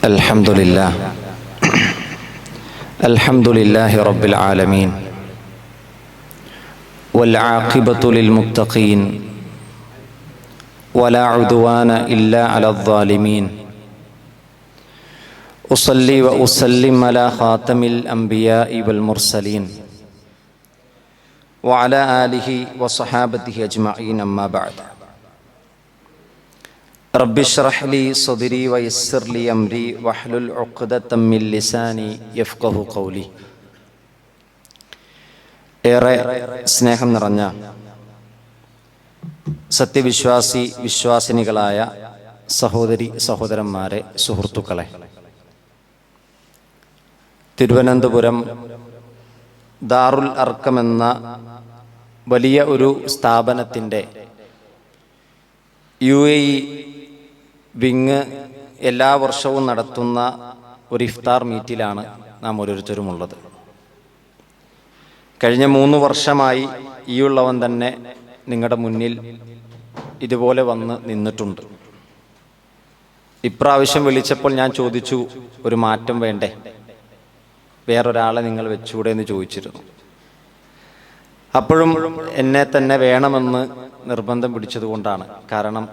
Alhamdulillah Rabbil Alameen wal aqibatu lil muttaqin wala udwana illa ala adh-dhalimin usalli wa usallim ala khatamil anbiya'i wal mursalin wa ala alihi wa sahabatihi ajma'in amma ba'd. റബ്ബി ഇശ്റഹ് ലി സദ്രി വയസ്സിർ ലി അംരി വഹ്ലുൽ ഉഖ്ദതം മിൻ ലിസാനി യഫ്ഖഹു ഖൗലി. ഏറെ സ്നേഹം നിറഞ്ഞ വിശ്വാസിനികളായ സഹോദരി സഹോദരന്മാരെ, സുഹൃത്തുക്കളെ, തിരുവനന്തപുരം ദാറുൽ അർക്കം എന്ന വലിയ ഒരു സ്ഥാപനത്തിൻ്റെ UAE വിങ് എല്ലാ വർഷവും നടത്തുന്ന ഒരു ഇഫ്താർ മീറ്റിലാണ് നാം ഓരോരുത്തരുമുള്ളത്. കഴിഞ്ഞ 3 വർഷമായി ഈ ഉള്ളവൻ തന്നെ നിങ്ങളുടെ മുന്നിൽ ഇതുപോലെ വന്ന് നിന്നിട്ടുണ്ട്. ഇപ്രാവശ്യം വിളിച്ചപ്പോൾ ഞാൻ ചോദിച്ചു, ഒരു മാറ്റം വേണ്ടേ, വേറൊരാളെ നിങ്ങൾ വെച്ചുകൂടെ എന്ന് ചോദിച്ചിരുന്നു. അപ്പോഴും എന്നെ തന്നെ വേണമെന്ന് നിർബന്ധം പിടിച്ചതുകൊണ്ടാണ്. കാരണം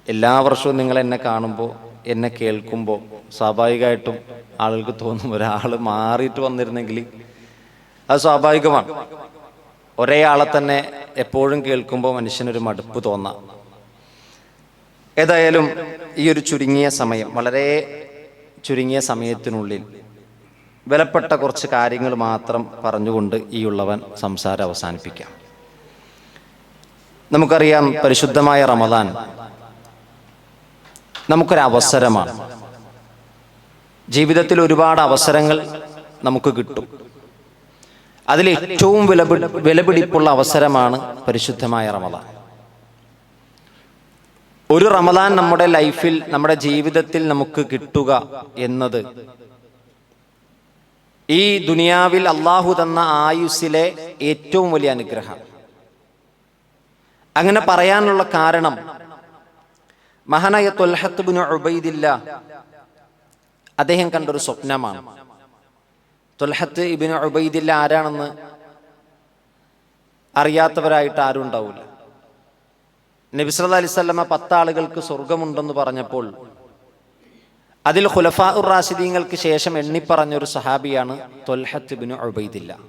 എല്ലാ വർഷവും നിങ്ങൾ എന്നെ കാണുമ്പോൾ, എന്നെ കേൾക്കുമ്പോൾ സ്വാഭാവികമായിട്ടും ആളുകൾക്ക് തോന്നും ഒരാൾ മാറിയിട്ട് വന്നിരുന്നെങ്കിൽ. അത് സ്വാഭാവികമാണ്. ഒരേ ആളെ തന്നെ എപ്പോഴും കേൾക്കുമ്പോൾ മനുഷ്യനൊരു മടുപ്പ് തോന്നാം. ഏതായാലും ഈ ഒരു ചുരുങ്ങിയ സമയം, വളരെ ചുരുങ്ങിയ സമയത്തിനുള്ളിൽ വിലപ്പെട്ട കുറച്ച് കാര്യങ്ങൾ മാത്രം പറഞ്ഞുകൊണ്ട് ഈ ഉള്ളവൻ സംസാരം അവസാനിപ്പിക്കാം. നമുക്കറിയാം, പരിശുദ്ധമായ റമദാൻ നമുക്കൊരവസരമാണ്. ജീവിതത്തിൽ ഒരുപാട് അവസരങ്ങൾ നമുക്ക് കിട്ടും. അതിൽ ഏറ്റവും വിലപിടിപ്പുള്ള അവസരമാണ് പരിശുദ്ധമായ റമദാൻ. ഒരു റമദാൻ നമ്മുടെ ലൈഫിൽ, നമ്മുടെ ജീവിതത്തിൽ നമുക്ക് കിട്ടുക എന്നത് ഈ ദുനിയാവിൽ അള്ളാഹു തന്ന ആയുസ്സിലെ ഏറ്റവും വലിയ അനുഗ്രഹം. അങ്ങനെ പറയാനുള്ള കാരണം, മഹാനായ ത്വൽഹത്ത് ഇബ്നു ഉബൈദില്ലാഹ് അദ്ദേഹം കണ്ടൊരു സ്വപ്നമാണ്. ത്വൽഹത്ത് ഇബ്നു ഉബൈദില്ലാഹ് ആരാണെന്ന് അറിയാത്തവരായിട്ട് ആരും ഉണ്ടാവില്ല. നബി സല്ലല്ലാഹു അലൈഹി വസല്ലമ 10 ആളുകൾക്ക് സ്വർഗമുണ്ടെന്ന് പറഞ്ഞപ്പോൾ അതിൽ ഖുലഫാഉർ റാഷിദീങ്ങൾക്ക് ശേഷം എണ്ണിപ്പറഞ്ഞൊരു സഹാബിയാണ് ത്വൽഹത്ത് ഇബ്നു ഉബൈദില്ലാഹ്.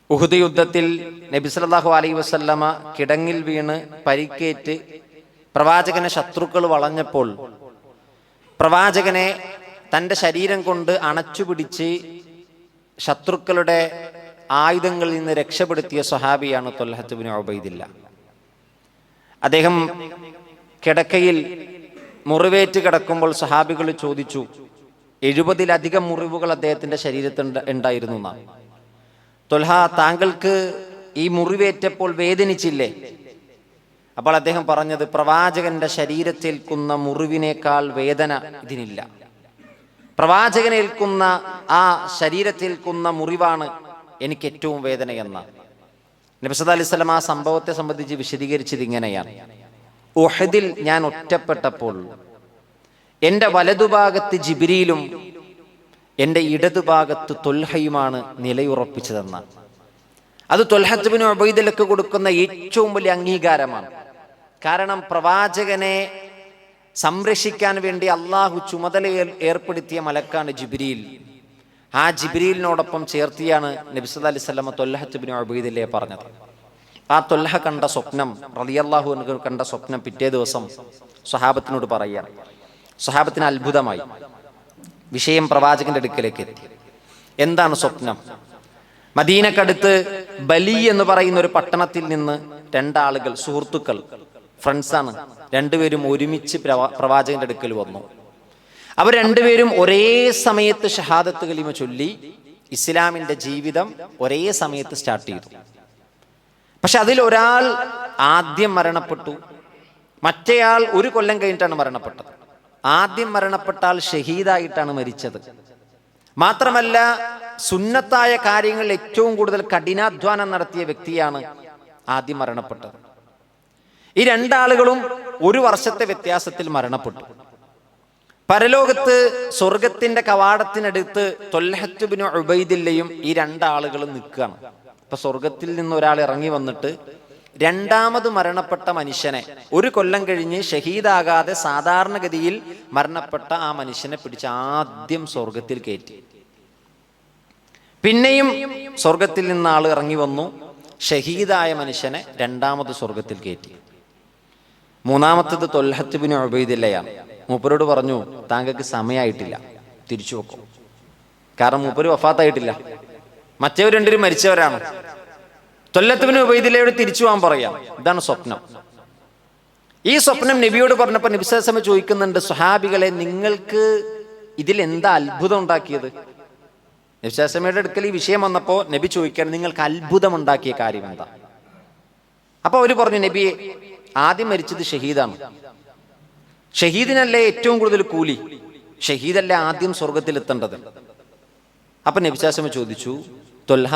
ഉഹുദ് യുദ്ധത്തിൽ നബി സല്ലല്ലാഹു അലൈഹി വസല്ലമ കിടങ്ങിൽ വീണ് പരിക്കേറ്റ് പ്രവാചകനെ ശത്രുക്കൾ വളഞ്ഞപ്പോൾ പ്രവാചകനെ തൻ്റെ ശരീരം കൊണ്ട് അണച്ചുപിടിച്ച് ശത്രുക്കളുടെ ആയുധങ്ങളിൽ നിന്ന് രക്ഷപ്പെടുത്തിയ സ്വഹാബിയാണ് ത്വൽഹത്ത് ഇബ്നു ഉബൈദില്ലാഹ്. അദ്ദേഹം കിടക്കയിൽ മുറിവേറ്റ് കിടക്കുമ്പോൾ സ്വഹാബികൾ ചോദിച്ചു, 70-ലധികം മുറിവുകൾ അദ്ദേഹത്തിന്റെ ശരീരത്തിൽ ഉണ്ടായിരുന്നു എന്നാണ്. ത്വൽഹ, താങ്കൾക്ക് ഈ മുറിവേറ്റപ്പോൾ വേദനിച്ചില്ലേ? അപ്പോൾ അദ്ദേഹം പറഞ്ഞത്, പ്രവാചകന്റെ ശരീരത്തേൽക്കുന്ന മുറിവിനേക്കാൾ വേദന ഇതിനില്ല. പ്രവാചകനേൽക്കുന്ന ആ ശരീരത്തേൽക്കുന്ന മുറിവാണ് എനിക്ക് ഏറ്റവും വേദനയെന്ന നബി സല്ലല്ലാഹു അലൈഹി വസല്ലം ആ സംഭവത്തെ സംബന്ധിച്ച് വിശദീകരിച്ചത് ഇങ്ങനെയാണ്: ഉഹദിൽ ഞാൻ ഒറ്റപ്പെട്ടപ്പോൾ എൻ്റെ വലതുഭാഗത്ത് ജിബ്രീലും എൻ്റെ ഇടതുഭാഗത്ത് ത്വൽഹയുമാണ് നിലയുറപ്പിച്ചതെന്നാണ്. അത് ത്വൽഹത്ത് ഇബ്നു ഉബൈദില്ലക്ക് കൊടുക്കുന്ന ഏറ്റവും വലിയ അംഗീകാരമാണ്. കാരണം പ്രവാചകനെ സംരക്ഷിക്കാൻ വേണ്ടി അള്ളാഹു ചുമതല ഏർപ്പെടുത്തിയ മലക്കാണ് ജിബ്രീൽ. ആ ജിബ്രീലിനോടൊപ്പം ചേർത്തിയാണ് നബി സല്ലല്ലാഹു അലൈഹി വസല്ലം ത്വൽഹത്ത് ഇബ്നു ഉബൈദില്ലയെ പറഞ്ഞത്. ആ ത്വൽഹ കണ്ട സ്വപ്നം, റളിയല്ലാഹു അൻഹു കണ്ട സ്വപ്നം പിറ്റേ ദിവസം സ്വഹാബത്തിനോട് പറയുക. സ്വഹാബത്തിന് അത്ഭുതമായി. വിഷയം പ്രവാചകന്റെ അടുക്കലേക്ക് എത്തി. എന്താണ് സ്വപ്നം? മദീനക്കടുത്ത് ബലി എന്ന് പറയുന്ന ഒരു പട്ടണത്തിൽ നിന്ന് 2 ആളുകൾ, സുഹൃത്തുക്കൾ, ഫ്രണ്ട്സാണ്, 2 പേരും ഒരുമിച്ച് പ്രവാചകന്റെ അടുക്കൽ വന്നു. അവർ 2 പേരും ഒരേ സമയത്ത് ഷഹാദത്ത് കലിമ ചൊല്ലി ഇസ്ലാമിന്റെ ജീവിതം ഒരേ സമയത്ത് സ്റ്റാർട്ട് ചെയ്തു. പക്ഷെ അതിൽ ഒരാൾ ആദ്യം മരണപ്പെട്ടു, മറ്റേയാൾ 1 കൊല്ലം കഴിഞ്ഞിട്ടാണ് മരണപ്പെട്ടത്. ആദ്യം മരണപ്പെട്ട ആൾ ഷഹീദായിട്ടാണ് മരിച്ചത്. മാത്രമല്ല, സുന്നത്തായ കാര്യങ്ങളിൽ ഏറ്റവും കൂടുതൽ കഠിനാധ്വാനം നടത്തിയ വ്യക്തിയാണ് ആദ്യം മരണപ്പെട്ടത്. ഈ 2 ആളുകളും 1 വർഷത്തെ വ്യത്യാസത്തിൽ മരണപ്പെട്ടു. പരലോകത്ത് സ്വർഗത്തിന്റെ കവാടത്തിനടുത്ത് ത്വൽഹത്ത് ബിൻ ഉബൈദില്ലയും ഈ രണ്ടാളുകളും നിൽക്കുകയാണ്. ഇപ്പൊ സ്വർഗത്തിൽ നിന്ന് ഒരാൾ ഇറങ്ങി വന്നിട്ട് രണ്ടാമത് മരണപ്പെട്ട മനുഷ്യനെ, ഒരു കൊല്ലം കഴിഞ്ഞ് ഷഹീദാകാതെ സാധാരണഗതിയിൽ മരണപ്പെട്ട ആ മനുഷ്യനെ പിടിച്ച് ആദ്യം സ്വർഗത്തിൽ കയറ്റി. പിന്നെയും സ്വർഗത്തിൽ നിന്ന് ആൾ ഇറങ്ങി വന്നു, ഷഹീദായ മനുഷ്യനെ രണ്ടാമത് സ്വർഗത്തിൽ കയറ്റി. മൂന്നാമത്തത് ത്വൽഹത്ത് ബിൻ ഉബൈദില്ലയാണ്. മൂപ്പരോട് പറഞ്ഞു, താങ്കൾക്ക് സമയമായിട്ടില്ല, തിരിച്ചു വെക്കും. കാരണം മൂപ്പര് വഫാത്തായിട്ടില്ല, മറ്റേവർ രണ്ടുപേരും മരിച്ചവരാണ്. ത്വൽഹത്ത് ബിൻ ഉബൈദില്ലയോട് തിരിച്ചു പോകാൻ പറയാം. ഇതാണ് സ്വപ്നം. ഈ സ്വപ്നം നബിയോട് പറഞ്ഞപ്പോൾ നബി സല്ലല്ലാഹു അലൈഹി വസല്ലം ചോദിക്കുന്നുണ്ട്, സ്വഹാബികളെ, നിങ്ങൾക്ക് ഇതിൽ എന്താ അത്ഭുതം ഉണ്ടാക്കിയത്? നബി സല്ലല്ലാഹു അലൈഹി വസല്ലമയുടെ അടുക്കൽ ഈ വിഷയം വന്നപ്പോൾ നബി ചോദിക്കുകയാണ്, നിങ്ങൾക്ക് അത്ഭുതം ഉണ്ടാക്കിയ കാര്യം എന്താ? അപ്പൊ അവര് പറഞ്ഞു, നബിയെ, ആദ്യം മരിച്ചത് ഷഹീദാണ്. ഷഹീദിനല്ലേ ഏറ്റവും കൂടുതൽ കൂലി, ഷഹീദല്ലേ ആദ്യം സ്വർഗത്തിലെത്തേണ്ടത്. അപ്പൊ നബി സല്ലല്ലാഹു അലൈഹി വസല്ലം ചോദിച്ചു, ത്വൽഹ,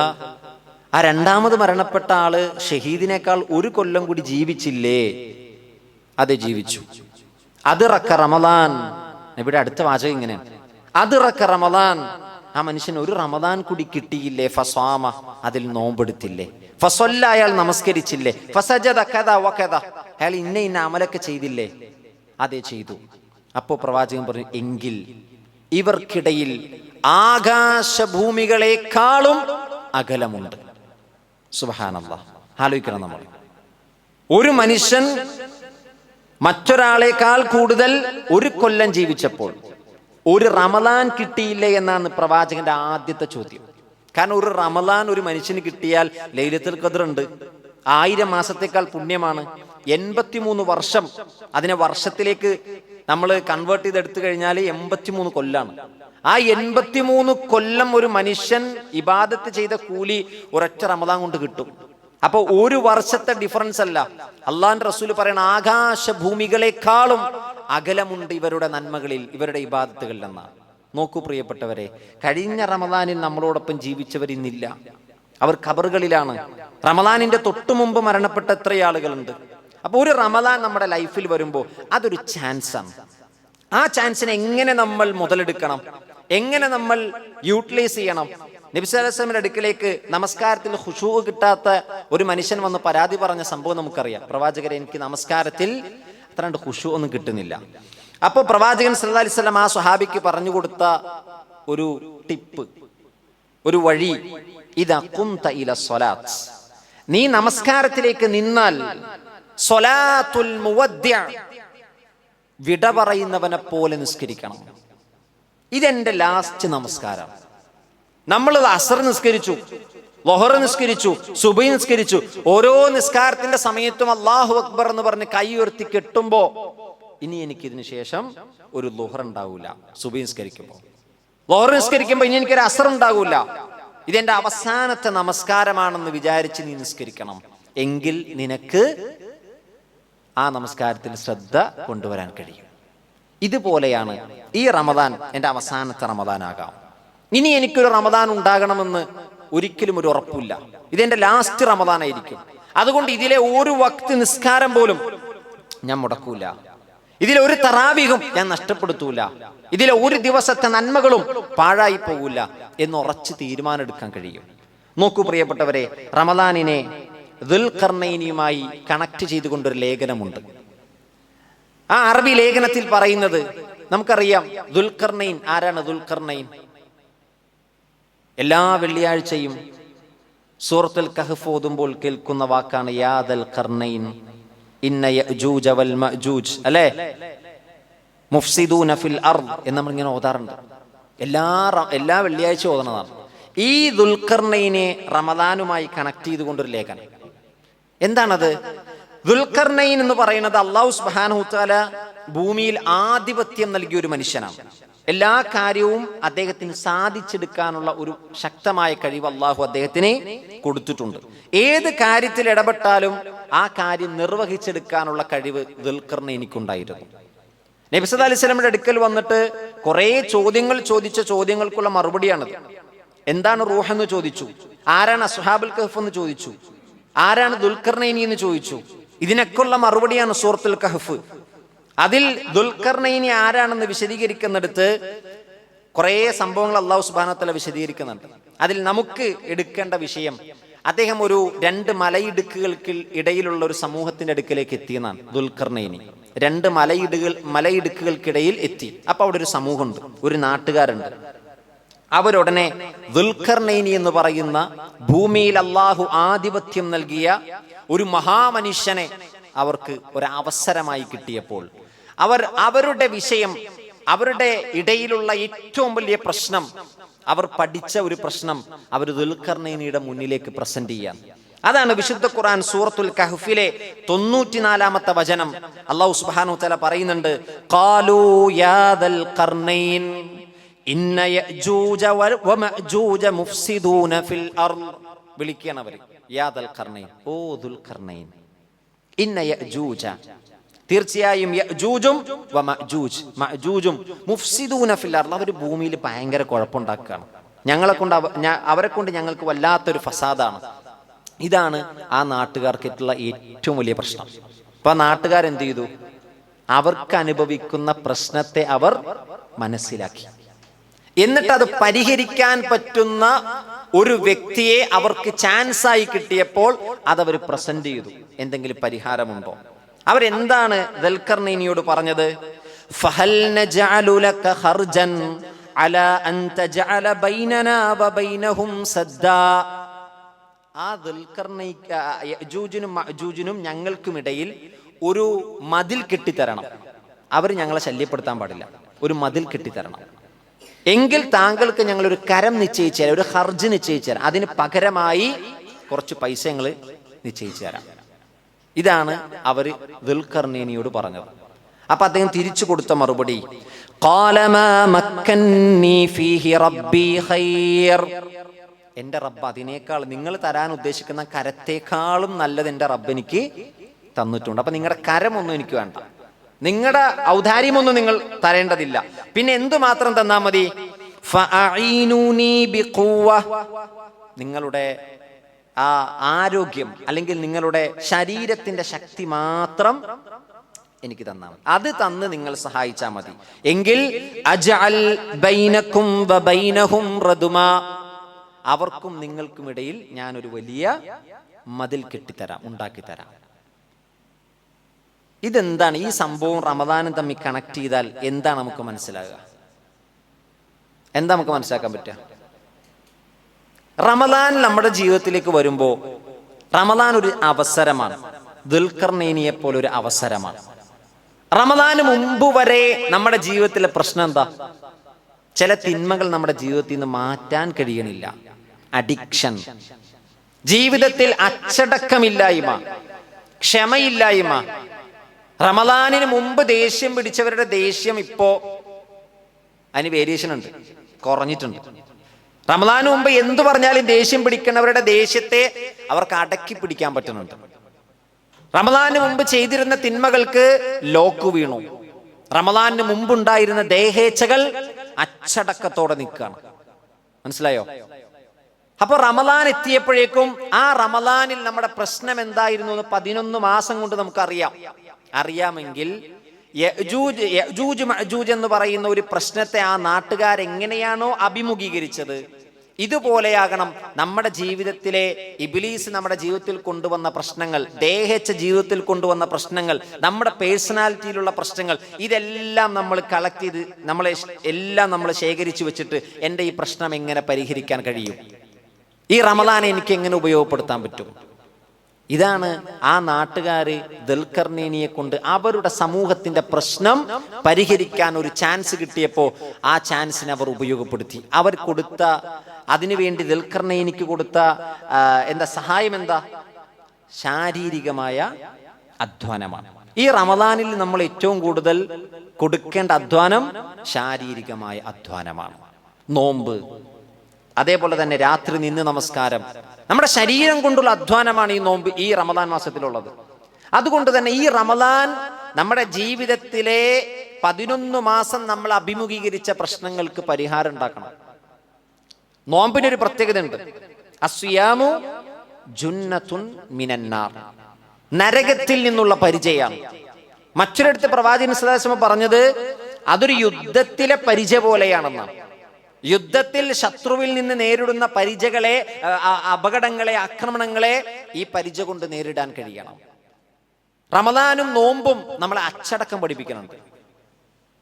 ആ രണ്ടാമത് മരണപ്പെട്ട ആള് ഷഹീദിനേക്കാൾ ഒരു കൊല്ലം കൂടി ജീവിച്ചില്ലേ? അതെ, ജീവിച്ചു. അദ്റക റമളാൻ. നബിയുടെ അടുത്ത വാചകം ഇങ്ങനെയാണ്, അദ്റക റമളാൻ. ആ മനുഷ്യൻ ഒരു റമദാൻ കൂടി കിട്ടിയില്ലേ? ഫസ്വാമ, അതിൽ നോമ്പെടുത്തില്ലേ? ഫസ്വല്ല, അയാൾ നമസ്കരിച്ചില്ലേ? ഫസജദ കദ വകദ, അയാൾ ഇന്ന ഇന്ന അമലൊക്കെ ചെയ്തില്ലേ? അതെ, ചെയ്തു. അപ്പോ പ്രവാചകൻ പറഞ്ഞു, എങ്കിൽ ഇവർക്കിടയിൽ ആകാശഭൂമികളെക്കാളും അകലമുണ്ട്. സുബ്ഹാനല്ലാഹ്. ആലോചിക്കണം നമ്മൾ, ഒരു മനുഷ്യൻ മറ്റൊരാളെക്കാൾ കൂടുതൽ ഒരു കൊല്ലം ജീവിച്ചപ്പോൾ ഒരു റമദാൻ കിട്ടിയില്ലേ എന്നാണ് പ്രവാചകന്റെ ആദ്യത്തെ ചോദ്യം. കാരണം ഒരു റമദാൻ ഒരു മനുഷ്യന് കിട്ടിയാൽ ലൈലത്തുൽ ഖദ്ർ ഉണ്ട്, 1000 മാസത്തേക്കാൾ പുണ്യമാണ്. 83 വർഷം, അതിനെ വർഷത്തിലേക്ക് നമ്മൾ കൺവേർട്ട് ചെയ്തെടുത്തു കഴിഞ്ഞാൽ 83 കൊല്ലാണ്. ആ 83 കൊല്ലം ഒരു മനുഷ്യൻ ഇബാദത്ത് ചെയ്ത കൂലി ഒരൊറ്റ റമദാൻ കൊണ്ട് കിട്ടും. അപ്പൊ ഒരു വർഷത്തെ ഡിഫറൻസ് അല്ല, അള്ളാഹുവിന്റെ റസൂൽ പറയണ ആകാശഭൂമികളെക്കാളും അകലമുണ്ട് ഇവരുടെ നന്മകളിൽ, ഇവരുടെ ഇബാദത്തുകളിൽ എന്നാണ്. നോക്കൂ പ്രിയപ്പെട്ടവരെ, കഴിഞ്ഞ റമദാനിൽ നമ്മളോടൊപ്പം ജീവിച്ചവർ ഇന്നില്ല, അവർ ഖബറുകളിലാണ്. റമദാനിന്റെ തൊട്ടു മുമ്പ് മരണപ്പെട്ട എത്ര ആളുകളുണ്ട്. അപ്പൊ ഒരു റമദാൻ നമ്മുടെ ലൈഫിൽ വരുമ്പോൾ അതൊരു ചാൻസാണ്. ആ ചാൻസിനെ എങ്ങനെ നമ്മൾ മുതലെടുക്കണം, എങ്ങനെ നമ്മൾ യൂട്ടിലൈസ് ചെയ്യണം? നബി സല്ലല്ലാഹു അലൈഹി വസല്ലമയുടെ അടുക്കലേക്ക് നമസ്കാരത്തിൽ ഖുശൂ കിട്ടാത്ത ഒരു മനുഷ്യൻ വന്ന് പരാതി പറഞ്ഞ സംഭവം നമുക്കറിയാം. പ്രവാചകരെ, എനിക്ക് നമസ്കാരത്തിൽ അത്രണ്ട് ഖുശൂ ഒന്നും കിട്ടുന്നില്ല. അപ്പൊ പ്രവാചകൻ സല്ലല്ലാഹു അലൈഹി വസല്ലം ആ സ്വഹാബിക്ക് പറഞ്ഞു കൊടുത്ത ഒരു ടിപ്പ്, ഒരു വഴി, ഇദാ ഖുംത ഇല സ്വലാത്ത്, നീ നമസ്കാരത്തിലേക്ക് നിന്നാൽ സ്വലാത്തുൽ മുവദ്ദിഅ, വിട പറയുന്നവനെ പോലെ നിസ്കരിക്കണം. ഇതെന്റെ ലാസ്റ്റ് നമസ്കാരം. നമ്മൾ അസർ നിസ്കരിച്ചു, ളുഹർ നിസ്കരിച്ചു, സുബഹി നിസ്കരിച്ചു. ഓരോ നിസ്കാരത്തിന്റെ സമയത്തും അല്ലാഹു അക്ബർ എന്ന് പറഞ്ഞ് കൈ ഉയർത്തി കെട്ടുമ്പോ, ഇനി എനിക്ക് ഇതിന് ശേഷം ഒരു ളുഹർ ഉണ്ടാവൂല. സുബഹി നിസ്കരിക്കുമ്പോ, ളുഹർ നിസ്കരിക്കുമ്പോ ഇനി എനിക്കൊരു അസർ ഉണ്ടാകൂല. ഇതെന്റെ അവസാനത്തെ നമസ്കാരമാണെന്ന് വിചാരിച്ച് നീ നിസ്കരിക്കണം. എങ്കിൽ നിനക്ക് ആ നമസ്കാരത്തിൽ ശ്രദ്ധ കൊണ്ടുവരാൻ കഴിയും. ഇതുപോലെയാണ് ഈ റമദാൻ എൻ്റെ അവസാനത്തെ റമദാനാകാം. ഇനി എനിക്കൊരു റമദാൻ ഉണ്ടാകണമെന്ന് ഒരിക്കലും ഒരു ഉറപ്പില്ല. ഇതെന്റെ ലാസ്റ്റ് റമദാനായിരിക്കും. അതുകൊണ്ട് ഇതിലെ ഒരു വക്ത് നിസ്കാരം പോലും ഞാൻ മുടക്കൂല, ഇതിലെ ഒരു തറാവീഹും ഞാൻ നഷ്ടപ്പെടുത്തൂല, ഇതിലെ ഒരു ദിവസത്തെ നന്മകളും പാഴായി പോകൂല എന്ന് ഉറച്ച് തീരുമാനമെടുക്കാൻ കഴിയും. നോക്കൂ പ്രിയപ്പെട്ടവരെ, റമദാനിനെ ദുൽഖർനൈനിയുമായി കണക്ട് ചെയ്തുകൊണ്ടൊരു ലേഖനമുണ്ട്. ആ അറബി ലേഖനത്തിൽ പറയുന്നത് നമുക്കറിയാം. ദുൽഖർനൈൻ ആരാണ്? ദുൽഖർനൈൻ എല്ലാ വെള്ളിയാഴ്ചയും സൂറത്തുൽ കഹ്ഫ് ഓതുമ്പോൾ കേൾക്കുന്ന വാക്കാണ് യാ ദൽ ഖർനൈൻ ഇന്ന യഅജൂജ വൽ മഅജൂജ്, അല്ലേ? മുഫ്സിദൂന ഫിൽ അർദ് എന്ന് നമ്മൾ ഇങ്ങനെ ഓതാറുണ്ട്. എല്ലാ വെള്ളിയാഴ്ച ഓതുന്നതാണ്. ഈ ദുൽഖർനൈനെ റമദാനുമായി കണക്ട് ചെയ്തുകൊണ്ടൊരു ലേഖനം. എന്താണത്? ദുൽഖർനൈൻ എന്ന് പറയുന്നത് അല്ലാഹു സുബ്ഹാനഹു വതആല ഭൂമിയിൽ ആധിപത്യം നൽകിയ ഒരു മനുഷ്യനാണ്. എല്ലാ കാര്യവും അദ്ദേഹത്തിന് സാധിച്ചെടുക്കാനുള്ള ഒരു ശക്തമായ കഴിവ് അള്ളാഹു അദ്ദേഹത്തിന് കൊടുത്തിട്ടുണ്ട്. ഏത് കാര്യത്തിൽ ഇടപെട്ടാലും ആ കാര്യം നിർവഹിച്ചെടുക്കാനുള്ള കഴിവ് ദുൽഖർനൈനിക്കുണ്ടായിരുന്നു. നബി സല്ലല്ലാഹു അലൈഹി വസല്ലമയുടെ അടുക്കൽ വന്നിട്ട് കുറെ ചോദ്യങ്ങൾ ചോദിച്ച ചോദ്യങ്ങൾക്കുള്ള മറുപടിയാണത്. എന്താണ് റൂഹ് എന്ന് ചോദിച്ചു, ആരാണ് അസ്ഹാബുൽ കഹ്ഫ് എന്ന് ചോദിച്ചു, ആരാണ് ദുൽഖർനൈനി എന്ന് ചോദിച്ചു. ഇതിനൊക്കെയുള്ള മറുപടിയാണ് സൂറത്തുൽ കഹ്ഫ്. അതിൽ ദുൽഖർനൈനി ആരാണെന്ന് വിശദീകരിക്കുന്നിടത്ത് കുറേ സംഭവങ്ങൾ അല്ലാഹു സുബ്ഹാനഹു വ തആല വിശദീകരിക്കുന്നുണ്ട്. അതിൽ നമുക്ക് എടുക്കേണ്ട വിഷയം, അദ്ദേഹം ഒരു 2 മലയിടുക്കുകൾക്ക് ഇടയിലുള്ള ഒരു സമൂഹത്തിന്റെ അടുക്കലേക്ക് എത്തിയെന്നാണ്. ദുൽഖർനൈനി 2 മലയിടുക്കുകൾക്കിടയിൽ എത്തി. അപ്പൊ അവിടെ ഒരു സമൂഹമുണ്ട്, ഒരു നാട്ടുകാരുണ്ട്. അവരുടനെ ദുൽഖർനൈനി എന്ന് പറയുന്ന ഭൂമിയിൽ അള്ളാഹു ആധിപത്യം നൽകിയ ഒരു മഹാമനുഷ്യനെ അവർക്ക് ഒരവസരമായി കിട്ടിയപ്പോൾ അവരുടെ വിഷയം, അവരുടെ ഇടയിലുള്ള ഏറ്റവും വലിയ പ്രശ്നം, അവർ പഠിച്ച ഒരു പ്രശ്നം അവർ ദുൽഖർനൈനിയുടെ മുന്നിലേക്ക് പ്രസന്റ് ചെയ്യാൻ. അതാണ് വിശുദ്ധ ഖുർആൻ സൂറത്തുൽ കഹ്ഫിലെ 94-ാമത്തെ വചനം. അല്ലാഹു സുബ്ഹാനഹു വ തആല പറയുന്നുണ്ട്, ഖാലൂ യാ ദുൽഖർനൈൻ ഇന്ന യഅജൂജ വമഅജൂജ മുഫ്സിദൂന ഫിൽ അർള്. വിളിക്കുകയാണ് അവർ, യാ ദുൽഖർനൈൻ, ഓ ദുൽഖർനൈൻ, ഇന്ന യഅജൂജ, തീർച്ചയായും യഅജൂജും വമഅജൂജ്, മഅജൂജും മുഫ്സിദൂന ഫിൽ അർള്, അവർ ഭൂമിയിൽ ഭയങ്കര കുഴപ്പമുണ്ടാക്കുകയാണ്. അവരെ കൊണ്ട് ഞങ്ങൾക്ക് വല്ലാത്തൊരു ഫസാദാണ്. ഇതാണ് ആ നാട്ടുകാർക്കുള്ള ഏറ്റവും വലിയ പ്രശ്നം. അപ്പൊ ആ നാട്ടുകാരെന്ത് ചെയ്തു? അവർക്ക് അനുഭവിക്കുന്ന പ്രശ്നത്തെ അവർ മനസ്സിലാക്കി. എന്നിട്ട് അത് പരിഹരിക്കാൻ പറ്റുന്ന ഒരു വ്യക്തിയെ അവർക്ക് ചാൻസായി കിട്ടിയപ്പോൾ അതവർ പ്രസന്റ് ചെയ്തു. എന്തെങ്കിലും പരിഹാരമുണ്ടോ? അവരെന്താണ് ദുൽഖർനൈനിയോട് പറഞ്ഞത്? ഫഹൽ നജഅലു ലക ഖർജൻ അലാ അൻ തജഅല ബൈനനാ വബൈനഹും സദ്ദാ. ആ യഅജൂജിനും മഅജൂജിനും ഞങ്ങൾക്കുമിടയിൽ ഒരു മതിൽ കെട്ടിത്തരണം. അവർ ഞങ്ങളെ ശല്യപ്പെടുത്താൻ പാടില്ല. ഒരു മതിൽ കെട്ടിത്തരണം. എങ്കിൽ താങ്കൾക്ക് ഞങ്ങൾ ഒരു കരം നിശ്ചയിച്ചു തരാം, ഒരു ഹർജ് നിശ്ചയിച്ചു തരാം. അതിന് പകരമായി കുറച്ച് പൈസ ഞങ്ങൾ നിശ്ചയിച്ചു തരാം. ഇതാണ് അവർ ദുൽഖർനൈനിയോട് പറഞ്ഞത്. അപ്പൊ അദ്ദേഹം തിരിച്ചു കൊടുത്ത മറുപടി, ഖാല മാ മക്കന്നി ഫീഹി റബ്ബി ഖൈർ. എന്റെ റബ്ബ് അതിനേക്കാൾ, നിങ്ങൾ തരാൻ ഉദ്ദേശിക്കുന്ന കരത്തേക്കാളും നല്ലത് എന്റെ റബ്ബ് എനിക്ക് തന്നിട്ടുണ്ട്. അപ്പൊ നിങ്ങളുടെ കരമൊന്നും എനിക്ക് വേണ്ട, നിങ്ങളുടെ ഔദാര്യമൊന്നും നിങ്ങൾ തരേണ്ടതില്ല. പിന്നെ എന്തുമാത്രം തന്നാ മതി? ഫഅഈനൂനി ബിഖുവ, നിങ്ങളുടെ ആ ആരോഗ്യം അല്ലെങ്കിൽ നിങ്ങളുടെ ശരീരത്തിന്റെ ശക്തി മാത്രം എനിക്ക് തന്നാ മതി. അത് തന്ന് നിങ്ങൾ സഹായിച്ചാൽ മതി. എങ്കിൽ അജ്അൽ ബൈനകും വബൈനഹും റദുമാ, അവർക്കും നിങ്ങൾക്കും ഇടയിൽ ഞാനൊരു വലിയ മതിൽ കെട്ടിത്തരാം, ഉണ്ടാക്കിത്തരാം. ഇതെന്താണ്? ഈ സംഭവം റമദാനും തമ്മിൽ കണക്ട് ചെയ്താൽ എന്താണ് നമുക്ക് മനസ്സിലാകുക? എന്താ നമുക്ക് മനസ്സിലാക്കാൻ പറ്റുക? റമദാൻ നമ്മുടെ ജീവിതത്തിലേക്ക് വരുമ്പോൾ റമദാൻ ഒരു അവസരമാണ്. ദുൽഖർനൈനിയെ പോലെ ഒരു അവസരമാണ്. റമദാന് മുമ്പ് വരെ നമ്മുടെ ജീവിതത്തിലെ പ്രശ്നം എന്താ? ചില തിന്മകൾ നമ്മുടെ ജീവിതത്തിൽ നിന്ന് മാറ്റാൻ കഴിയണില്ല. അഡിക്ഷൻ, ജീവിതത്തിൽ അച്ചടക്കമില്ലായ്മ, ക്ഷമയില്ലായ്മ. റമദാനിന് മുമ്പ് ദേഷ്യം പിടിച്ചവരുടെ ദേഷ്യം ഇപ്പോ അതിന് വേരിയേഷൻ ഉണ്ട്, കുറഞ്ഞിട്ടുണ്ട്. റമദാന് മുമ്പ് എന്തു പറഞ്ഞാലും ദേഷ്യം പിടിക്കുന്നവരുടെ ദേഷ്യത്തെ അവർക്ക് അടക്കി പിടിക്കാൻ പറ്റുന്നുണ്ട്. റമദാന് മുമ്പ് ചെയ്തിരുന്ന തിന്മകൾക്ക് ലോക്ക് വീണു. റമദാനിന് മുമ്പുണ്ടായിരുന്ന ദേഹേച്ഛകൾ അച്ചടക്കത്തോടെ നിൽക്കുകയാണ്. മനസ്സിലായോ? അപ്പൊ റമദാൻ എത്തിയപ്പോഴേക്കും ആ റമദാനിൽ നമ്മുടെ പ്രശ്നം എന്തായിരുന്നു എന്ന് 11 മാസം കൊണ്ട് നമുക്ക് അറിയാമെങ്കിൽ യഅജൂജ് മഅജൂജ് എന്ന് പറയുന്ന ഒരു പ്രശ്നത്തെ ആ നാട്ടുകാരെങ്ങനെയാണോ അഭിമുഖീകരിച്ചത്, ഇതുപോലെയാകണം നമ്മുടെ ജീവിതത്തിലെ ഇബ്ലീസ് നമ്മുടെ ജീവിതത്തിൽ കൊണ്ടുവന്ന പ്രശ്നങ്ങൾ, ദേഹേച്ഛ ജീവിതത്തിൽ കൊണ്ടുവന്ന പ്രശ്നങ്ങൾ, നമ്മുടെ പേഴ്സണാലിറ്റിയിലുള്ള പ്രശ്നങ്ങൾ, ഇതെല്ലാം നമ്മൾ കളക്ട് ചെയ്ത് നമ്മൾ ശേഖരിച്ചു വെച്ചിട്ട് എൻ്റെ ഈ പ്രശ്നം എങ്ങനെ പരിഹരിക്കാൻ കഴിയും, ഈ റമദാനെ എനിക്ക് എങ്ങനെ ഉപയോഗപ്പെടുത്താൻ പറ്റും? ഇതാണ് ആ നാട്ടുകാര് ദുൽഖർനൈനിയെ കൊണ്ട് അവരുടെ സമൂഹത്തിന്റെ പ്രശ്നം പരിഹരിക്കാൻ ഒരു ചാൻസ് കിട്ടിയപ്പോൾ ആ ചാൻസിനെ അവർ ഉപയോഗപ്പെടുത്തി. അവർ കൊടുത്ത, അതിനുവേണ്ടി ദുൽഖർനൈനിക്ക് കൊടുത്ത സഹായം എന്താ? ശാരീരികമായ അധ്വാനമാണ്. ഈ റമദാനിൽ നമ്മൾ ഏറ്റവും കൂടുതൽ കൊടുക്കേണ്ട അധ്വാനം ശാരീരികമായ അധ്വാനമാണ്. നോമ്പ്, അതേപോലെ തന്നെ രാത്രി നിന്ന് നമസ്കാരം, നമ്മുടെ ശരീരം കൊണ്ടുള്ള അധ്വാനമാണ് ഈ നോമ്പ്, ഈ റമദാൻ മാസത്തിലുള്ളത്. അതുകൊണ്ട് തന്നെ ഈ റമദാൻ നമ്മുടെ ജീവിതത്തിലെ 11 മാസം നമ്മൾ അഭിമുഖീകരിച്ച പ്രശ്നങ്ങൾക്ക് പരിഹാരം ഉണ്ടാക്കണം. നോമ്പിനൊരു പ്രത്യേകത ഉണ്ട്. അസ്വിയാമു ജുന്നത്തുൻ മിനന്നാർ, നരകത്തിൽ നിന്നുള്ള പരിചയമാണ്. മറ്റൊരിടത്ത് പ്രവാചകൻ സ്വല്ലല്ലാഹു അലൈഹി വസല്ലം പറഞ്ഞത് അതൊരു യുദ്ധത്തിലെ പരിച പോലെയാണെന്നാണ്. യുദ്ധത്തിൽ ശത്രുവിൽ നിന്ന് നേരിടുന്ന പരിചകളെ, അപകടങ്ങളെ, ആക്രമണങ്ങളെ ഈ പരിച കൊണ്ട് നേരിടാൻ കഴിയണം. റമദാനും നോമ്പും നമ്മളെ അച്ചടക്കം പഠിപ്പിക്കുന്നുണ്ട്.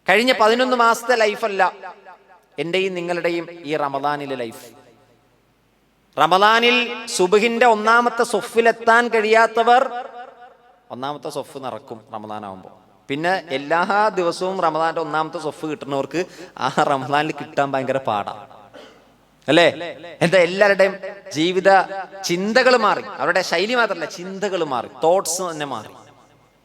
കഴിഞ്ഞ 11 മാസത്തെ ലൈഫല്ല എന്റെയും നിങ്ങളുടെയും ഈ റമദാനിലെ ലൈഫ്. റമദാനിൽ സുബ്ഹിന്റെ 1-ാമത്തെ സൊഫിലെത്താൻ കഴിയാത്തവർ 1-ാമത്തെ സൊഫ് നടക്കും റമദാനാവുമ്പോൾ. പിന്നെ എല്ലാ ദിവസവും റമദാന്റെ 1-ാമത്തെ സൊഫ് കിട്ടുന്നവർക്ക് ആ റമദാനിൽ കിട്ടാൻ ഭയങ്കര പാടാണ്, അല്ലേ? എന്താ, എല്ലാവരുടെയും ജീവിത ചിന്തകൾ മാറി, അവരുടെ ശൈലി മാത്രമല്ല ചിന്തകൾ മാറി, തോട്ട്സ് തന്നെ മാറി.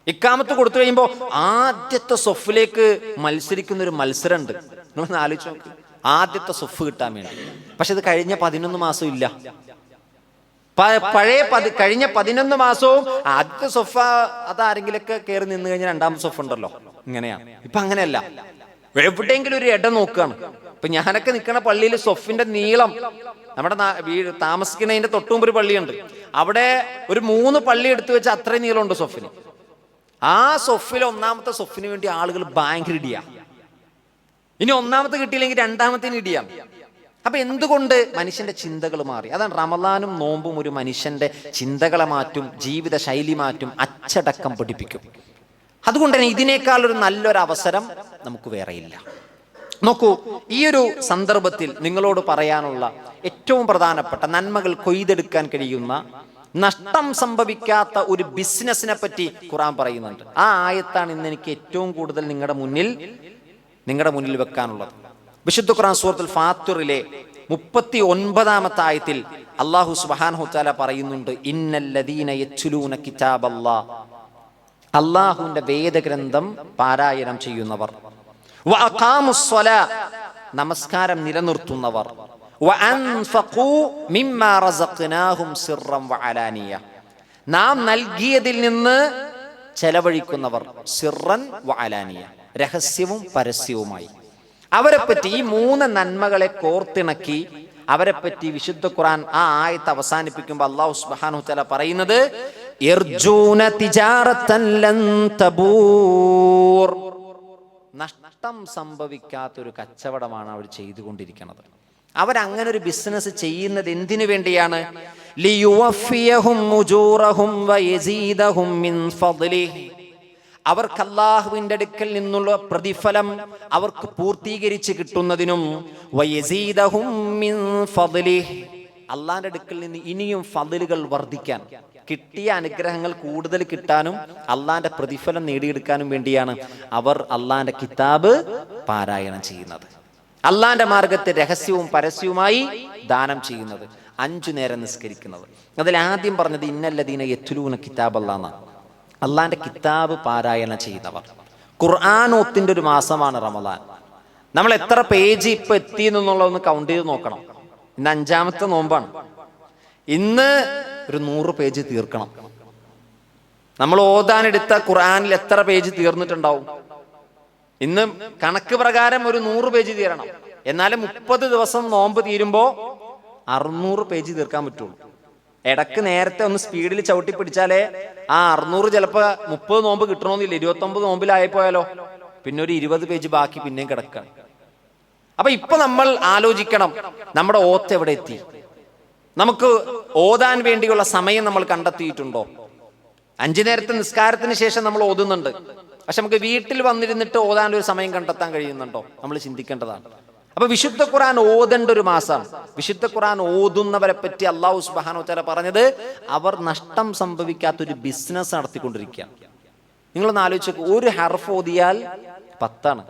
ഇക്കാമത്ത് കൊടുത്തു കഴിയുമ്പോൾ ആദ്യത്തെ സൊഫിലേക്ക് മത്സരിക്കുന്ന ഒരു മത്സരമുണ്ട്. നമ്മളൊന്ന് ആലോചിച്ച് നോക്ക്, ആദ്യത്തെ സൊഫ് കിട്ടാൻ വേണ്ടി. പക്ഷെ ഇത് കഴിഞ്ഞ 11 മാസം ഇല്ല. കഴിഞ്ഞ 11 മാസവും ആദ്യത്തെ സൊഫ അതാരെങ്കിലൊക്കെ കയറി നിന്ന് കഴിഞ്ഞാൽ 2-ാമത്തെ സൊഫ് ഉണ്ടല്ലോ, ഇങ്ങനെയാണ്. ഇപ്പൊ അങ്ങനെയല്ല, എവിടെയെങ്കിലും ഒരു ഇടം നോക്കുകയാണ്. ഇപ്പൊ ഞാനൊക്കെ നിൽക്കുന്ന പള്ളിയിൽ സൊഫിന്റെ നീളം, നമ്മുടെ താമസിക്കുന്നതിന്റെ തൊട്ടുമുമ്പ് ഒരു പള്ളിയുണ്ട്, അവിടെ ഒരു 3 പള്ളി എടുത്തു വെച്ച് അത്രയും നീളമുണ്ട് സൊഫിന്. ആ സൊഫിൽ 1-ാമത്തെ സൊഫിന് വേണ്ടി ആളുകൾ ഭയങ്കര ഇടിയാ. ഇനി 1-ാമത്തെ കിട്ടിയില്ലെങ്കിൽ 2-ാമത്തിന് ഇടിയാണ്. അപ്പൊ എന്തുകൊണ്ട്? മനുഷ്യന്റെ ചിന്തകൾ മാറി. അതാണ് റമദാനും നോമ്പും ഒരു മനുഷ്യന്റെ ചിന്തകളെ മാറ്റും, ജീവിത ശൈലി മാറ്റും, അച്ചടക്കം പഠിപ്പിക്കും. അതുകൊണ്ട് തന്നെ ഇതിനേക്കാൾ ഒരു നല്ലൊരു അവസരം നമുക്ക് വേറെയില്ല. നോക്കൂ, ഈ ഒരു സന്ദർഭത്തിൽ നിങ്ങളോട് പറയാനുള്ള ഏറ്റവും പ്രധാനപ്പെട്ട നന്മകൾ കൊയ്തെടുക്കാൻ കഴിയുന്ന, നഷ്ടം സംഭവിക്കാത്ത ഒരു ബിസിനസിനെ പറ്റി ഖുർആൻ പറയുന്നുണ്ട്. ആ ആയത്താണ് ഇന്ന് എനിക്ക് ഏറ്റവും കൂടുതൽ നിങ്ങളുടെ മുന്നിൽ വെക്കാനുള്ളത്. വിശുദ്ധ ഖുർആൻ സൂറത്തുൽ ഫാത്തിറിലെ 39-ാമത്തെ ആയത്തിൽ അല്ലാഹു സുബ്ഹാനഹു വ തആല പറയുന്നുണ്ട്, ഇന്നല്ലദീന യത്ലൂന കിതാബല്ലാഹ്, അല്ലാഹുവിന്റെ വേദഗ്രന്ഥം പാരായണം ചെയ്യുന്നവർ, വഅഖാമുസ്സലാ, നമസ്കാരം നിലനിർത്തുന്നവർ, വഅൻഫഖൂ മിമ്മാ റസഖ്നാഹും സിർറൻ വഅലാനിയ, നാം നൽകിയതിൽ നിന്ന് ചെലവഴിക്കുന്നവർ, സിർറൻ വഅലാനിയ, രഹസ്യവും പരസ്യവുമായി. അവരെപ്പറ്റി ഈ 3 നന്മകളെ കോർത്തിണക്കി അവരെപ്പറ്റി വിശുദ്ധ ഖുർആൻ ആ ആയത്ത് അവസാനിപ്പിക്കുമ്പോൾ അല്ലാഹു സുബ്ഹാനഹു വ തആല പറയുന്നത്, യർജൂന തിജാറതൻ ലൻ തബൂർ, നഷ്ടം സംഭവിക്കാത്തൊരു കച്ചവടമാണ് അവർ ചെയ്തുകൊണ്ടിരിക്കുന്നത്. അവരങ്ങനെ ഒരു ബിസിനസ് ചെയ്യുന്നത് എന്തിനു വേണ്ടിയാണ്? ലിയുവഫിയഹും ഉജൂറഹും വയസീദഹും മിൻ ഫദ്ലിഹി, അവർക്ക് അല്ലാഹുവിന്റെ അടുക്കൽ നിന്നുള്ള പ്രതിഫലം അവർക്ക് പൂർത്തീകരിച്ച് കിട്ടുന്നതിനും, വയസീദഹും മിൻ ഫദ്ലിഹി, അല്ലാഹുവിന്റെ അടുക്കൽ നിന്ന് ഇനിയും ഫദ്ലുകൾ വർദ്ധിക്കാൻ, കിട്ടിയ അനുഗ്രഹങ്ങൾ കൂടുതൽ കിട്ടാനും അള്ളാന്റെ പ്രതിഫലം നേടിയെടുക്കാനും വേണ്ടിയാണ് അവർ അള്ളാന്റെ കിതാബ് പാരായണം ചെയ്യുന്നത്, അള്ളാന്റെ മാർഗത്തെ രഹസ്യവും പരസ്യവുമായി ദാനം ചെയ്യുന്നത്, 5 നേരം നിസ്കരിക്കുന്നത്. അതിൽ ആദ്യം പറഞ്ഞത് ഇന്നല്ലദീന യത്ലൂന കിതാബല്ലാഹ്, അള്ളാന്റെ കിതാബ് പാരായണം ചെയ്യുന്നവർ. ഖുർആൻ ഓത്തിന്റെ ഒരു മാസമാണ് റമദാൻ. നമ്മൾ എത്ര പേജ് ഇപ്പൊ എത്തി എന്നുള്ളതൊന്ന് കൗണ്ട് ചെയ്ത് നോക്കണം. ഇന്ന് 5-ാമത്തെ നോമ്പാണ്. ഇന്ന് ഒരു 100 പേജ് തീർക്കണം. നമ്മൾ ഓതാനെടുത്ത ഖുർആനിൽ എത്ര പേജ് തീർന്നിട്ടുണ്ടാവും? ഇന്ന് കണക്ക് പ്രകാരം ഒരു 100 പേജ് തീരണം. എന്നാലും 30 ദിവസം നോമ്പ് തീരുമ്പോ 600 പേജ് തീർക്കാൻ പറ്റുള്ളൂ. ഇടക്ക് നേരത്തെ ഒന്ന് സ്പീഡിൽ ചവിട്ടി പിടിച്ചാലേ ആ 600 ചിലപ്പോ 30 നോമ്പ് കിട്ടണമെന്നില്ല. 29 നോമ്പിലായിപ്പോയാലോ പിന്നെ ഒരു 20 പേജ് ബാക്കി പിന്നെയും കിടക്കണം. അപ്പൊ ഇപ്പൊ നമ്മൾ ആലോചിക്കണം, നമ്മുടെ ഓത്ത് എവിടെ എത്തി? നമുക്ക് ഓതാൻ വേണ്ടിയുള്ള സമയം നമ്മൾ കണ്ടെത്തിയിട്ടുണ്ടോ? 5 നേരത്തെ നിസ്കാരത്തിന് ശേഷം നമ്മൾ ഓതുന്നുണ്ട്. പക്ഷെ നമുക്ക് വീട്ടിൽ വന്നിരുന്നിട്ട് ഓതാൻ ഒരു സമയം കണ്ടെത്താൻ കഴിയുന്നുണ്ടോ? നമ്മൾ ചിന്തിക്കേണ്ടതാണ്. അപ്പൊ വിശുദ്ധ ഖുർആൻ ഓതേണ്ട ഒരു മാസം. വിശുദ്ധ ഖുർആൻ ഓതുന്നവരെ പറ്റി അല്ലാഹു സുബ്ഹാനഹു വ തആല പറഞ്ഞത് അവർ നഷ്ടം സംഭവിക്കാത്തൊരു ബിസിനസ് നടത്തിക്കൊണ്ടിരിക്കുകയാണ്. നിങ്ങളൊന്ന് ആലോചിച്ച് നോക്കൂ, ഒരു ഹർഫ് ഓതിയാൽ 10 ആണ്.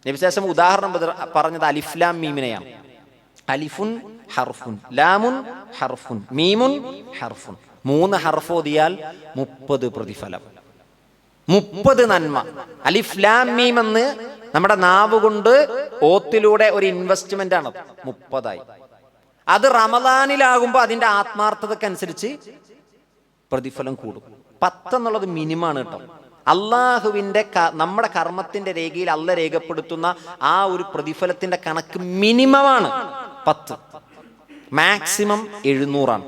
നബി സല്ലല്ലാഹു അലൈഹി വസല്ലം ഉദാഹരണം പറഞ്ഞത് അലിഫ് ലാം മീമിനെയാണ്. അലിഫുൻ ഹർഫുൻ, ലാമുൻ ഹർഫുൻ, മീമുൻ ഹർഫുൻ. 3 ഹർഫ് ഓതിയാൽ 30 പ്രതിഫലം, 30 നന്മ. അലിഫ് ലാം മീം എന്ന് നമ്മുടെ നാവ് കൊണ്ട് ഓത്തിലൂടെ ഒരു ഇൻവെസ്റ്റ്മെന്റ് ആണ്, 30ആയി. അത് റമദാനിലാകുമ്പോ അതിന്റെ ആത്മാർത്ഥതക്കനുസരിച്ച് പ്രതിഫലം കൂടും. 10 എന്നുള്ളത് മിനിമാണ് കേട്ടോ. അള്ളാഹുവിന്റെ നമ്മുടെ കർമ്മത്തിന്റെ രേഖയിൽ അള്ളാഹ് രേഖപ്പെടുത്തുന്ന ആ ഒരു പ്രതിഫലത്തിന്റെ കണക്ക് മിനിമമാണ് 10, മാക്സിമം 700